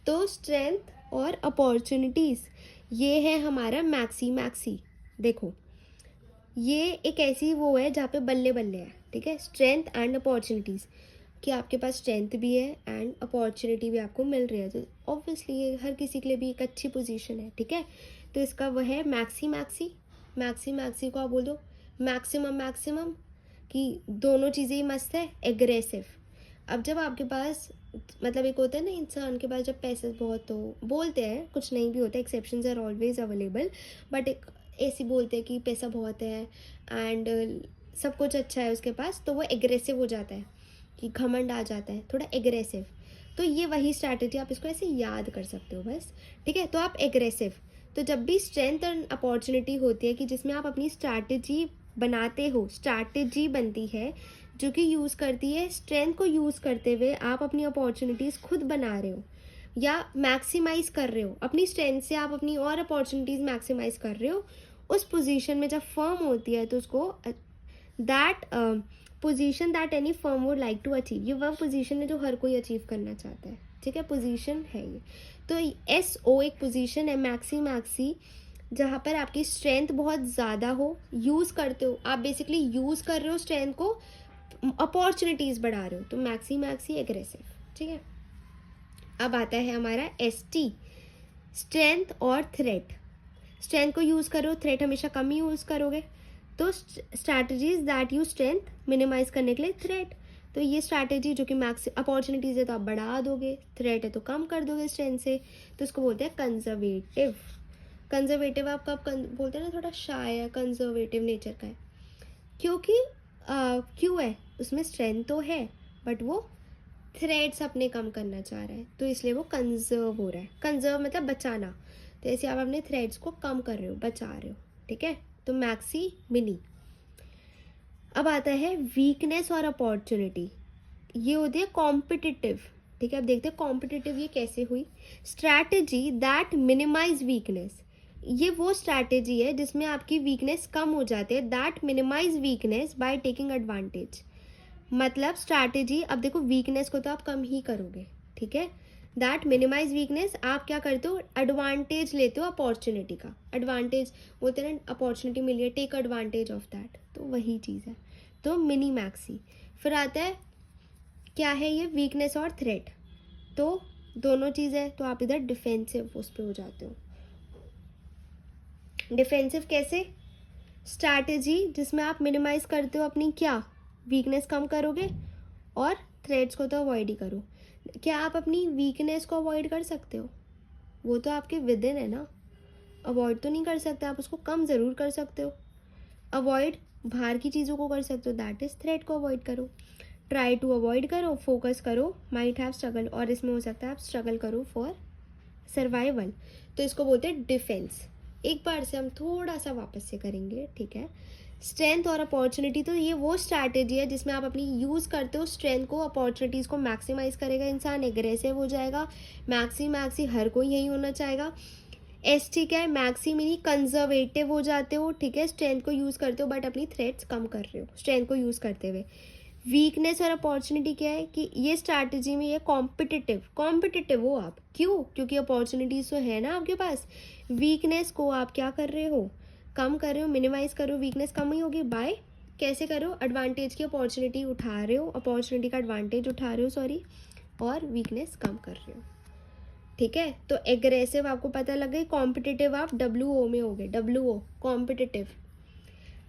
तो स्ट्रेंथ और अपॉर्चुनिटीज, ये है हमारा मैक्सी। देखो ये एक ऐसी वो है जहाँ पे बल्ले बल्ले है, ठीक है, स्ट्रेंथ एंड अपॉर्चुनिटीज़, कि आपके पास स्ट्रेंथ भी है एंड अपॉर्चुनिटी भी आपको मिल रही है। तो ऑब्वियसली ये हर किसी के लिए भी एक अच्छी पोजीशन है, ठीक है। तो इसका वह है मैक्सी को आप बोल दो मैक्सिमम, कि दोनों चीज़ें ही मस्त है। एग्रेसिव, अब जब आपके पास मतलब एक होता है ना इंसान के पास जब पैसे बहुत हो, बोलते हैं, कुछ नहीं भी होता, exceptions are always available, but एक ऐसी बोलते हैं कि पैसा बहुत है एंड सब कुछ अच्छा है उसके पास, तो वो एग्रेसिव हो जाता है, कि घमंड आ जाता है, थोड़ा एग्रेसिव। तो ये वही स्ट्रैटेजी, आप इसको ऐसे याद कर सकते हो बस, ठीक है। तो आप एग्रेसिव, तो जब भी स्ट्रेंथ एंड अपॉर्चुनिटी होती है कि जिसमें आप अपनी स्ट्रैटेजी बनाते हो, स्ट्रैटेजी बनती है जो कि यूज़ करती है स्ट्रेंथ को यूज़ करते हुए आप अपनी अपॉर्चुनिटीज़ खुद बना रहे हो या मैक्सिमाइज कर रहे हो, अपनी स्ट्रेंथ से आप अपनी और अपॉर्चुनिटीज़ मैक्सिमाइज कर रहे हो। उस पोजीशन में जब फर्म होती है तो उसको that position that any firm would like to achieve, ये वह पोजीशन है जो हर कोई अचीव करना चाहता है, ठीक है, पोजीशन है ये। तो एस ओ एक पोजीशन है मैक्सी मैक्सी, जहाँ पर आपकी स्ट्रेंथ बहुत ज़्यादा हो, यूज़ करते हो आप, बेसिकली यूज़ कर रहे हो स्ट्रेंथ को, अपॉर्चुनिटीज़ बढ़ा रहे हो, तो मैक्सी मैक्सी एग्रेसिव, ठीक है। अब आता है हमारा एस टी, स्ट्रेंथ और थ्रेट। स्ट्रेंथ को यूज़ करो, थ्रेट हमेशा कम ही यूज़ करोगे। तो strategies that use strength minimise करने के लिए थ्रेट, तो ये स्ट्रैटेजी जो कि मैक्स अपॉर्चुनिटीज़ है तो आप बढ़ा दोगे, थ्रेट है तो कम कर दोगे स्ट्रेंथ से, तो उसको बोलते हैं कंजर्वेटिव। कंजर्वेटिव आप कब बोलते हैं ना, थोड़ा शाय है, कंजर्वेटिव नेचर का है, क्योंकि क्यों है, उसमें स्ट्रेंथ तो है बट वो थ्रेड्स अपने कम करना चाह रहा है, तो इसलिए वो कंजर्व हो रहा है। कंजर्व मतलब बचाना, तो ऐसे आप अपने थ्रेड्स को कम कर रहे हो, बचा रहे हो, ठीक है। तो मैक्सी मिनी। अब आता है वीकनेस और अपॉर्चुनिटी, ये होती है कॉम्पिटिटिव, ठीक है। अब देखते हैं कॉम्पिटिटिव ये कैसे हुई। स्ट्रैटेजी दैट मिनिमाइज वीकनेस, ये वो स्ट्रैटेजी है जिसमें आपकी वीकनेस कम हो जाती है, that minimise weakness by taking advantage. मतलब स्ट्रैटेजी, अब देखो वीकनेस को तो आप कम ही करोगे, ठीक है, दैट मिनिमाइज वीकनेस, आप क्या करते हो, एडवांटेज लेते हो अपॉर्चुनिटी का, एडवांटेज बोलते हैं ना, अपॉर्चुनिटी मिली है, टेक एडवांटेज ऑफ दैट, तो वही चीज़ है, तो मिनी मैक्सी। फिर आता है क्या है ये, वीकनेस और थ्रेट, तो दोनों चीज़ है, तो आप इधर डिफेंसिव उस पर हो जाते हो। डिफेंसिव कैसे, स्ट्रैटेजी जिसमें आप मिनिमाइज करते हो अपनी क्या, वीकनेस कम करोगे और थ्रेट्स को तो अवॉइड ही करो। क्या आप अपनी वीकनेस को अवॉइड कर सकते हो, वो तो आपके विद इन है ना, अवॉइड तो नहीं कर सकते आप, उसको कम ज़रूर कर सकते हो। अवॉइड बाहर की चीज़ों को कर सकते हो, दैट इज़ थ्रेट को अवॉइड करो। ट्राई टू अवॉइड करो, फोकस करो, माइट हैव स्ट्रगल, और इसमें हो सकता है आप स्ट्रगल करो फॉर सर्वाइवल, तो इसको बोलते हैं डिफेंस। एक बार से हम थोड़ा सा वापस से करेंगे, ठीक है। स्ट्रेंथ और अपॉर्चुनिटी, तो ये वो स्ट्रैटेजी है जिसमें आप अपनी यूज़ करते हो स्ट्रेंथ को, अपॉर्चुनिटीज़ को मैक्सिमाइज करेगा इंसान, एग्रेसिव हो जाएगा, मैक्सी मैक्सी हर कोई यही होना चाहेगा। एस ठीक है, मैक्सी मिनी कंजर्वेटिव हो जाते हो, ठीक है, स्ट्रेंथ को यूज़ करते हो बट अपनी थ्रेट्स कम कर रहे हो स्ट्रेंथ को यूज़ करते हुए। वीकनेस और अपॉर्चुनिटी क्या है कि ये स्ट्रैटेजी में ये कॉम्पिटिटिव, कॉम्पिटिटिव हो आप, क्यों, क्योंकि अपॉर्चुनिटीज़ तो है ना आपके पास। वीकनेस को आप क्या कर रहे हो, कम कर रहे हो, मिनिमाइज करो, वीकनेस कम ही होगी बाय, कैसे करो, एडवांटेज की अपॉर्चुनिटी उठा रहे हो, अपॉर्चुनिटी का एडवांटेज उठा रहे हो, सॉरी, और वीकनेस कम कर रहे हो, ठीक है। तो एग्रेसिव आपको पता लग गई, कॉम्पिटिटिव आप WO में हो गए, WO कॉम्पिटिटिव,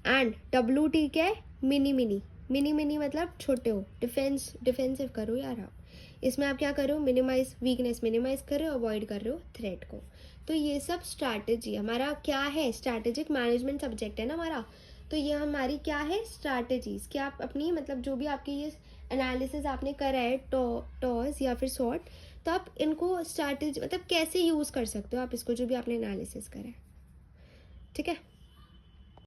एंड WT क्या है, मिनी मिनी, मिनी मिनी मतलब छोटे हो, डिफेंसिव करो यार आप, इसमें आप क्या करो, मिनिमाइज, वीकनेस मिनिमाइज कर रहे हो, अवॉइड कर रहे हो थ्रेट को। तो ये सब स्ट्रैटेजी हमारा क्या है, स्ट्रैटेजिक मैनेजमेंट सब्जेक्ट है ना हमारा, तो ये हमारी क्या है, स्ट्रैटेजीज, कि आप अपनी मतलब जो भी आपकी ये एनालिसिस आपने करा है टॉस या फिर सॉर्ट, तो आप इनको स्ट्रैटेजी मतलब कैसे यूज़ कर सकते हो आप इसको, जो भी आपने एनालिसिस करा है, ठीक है।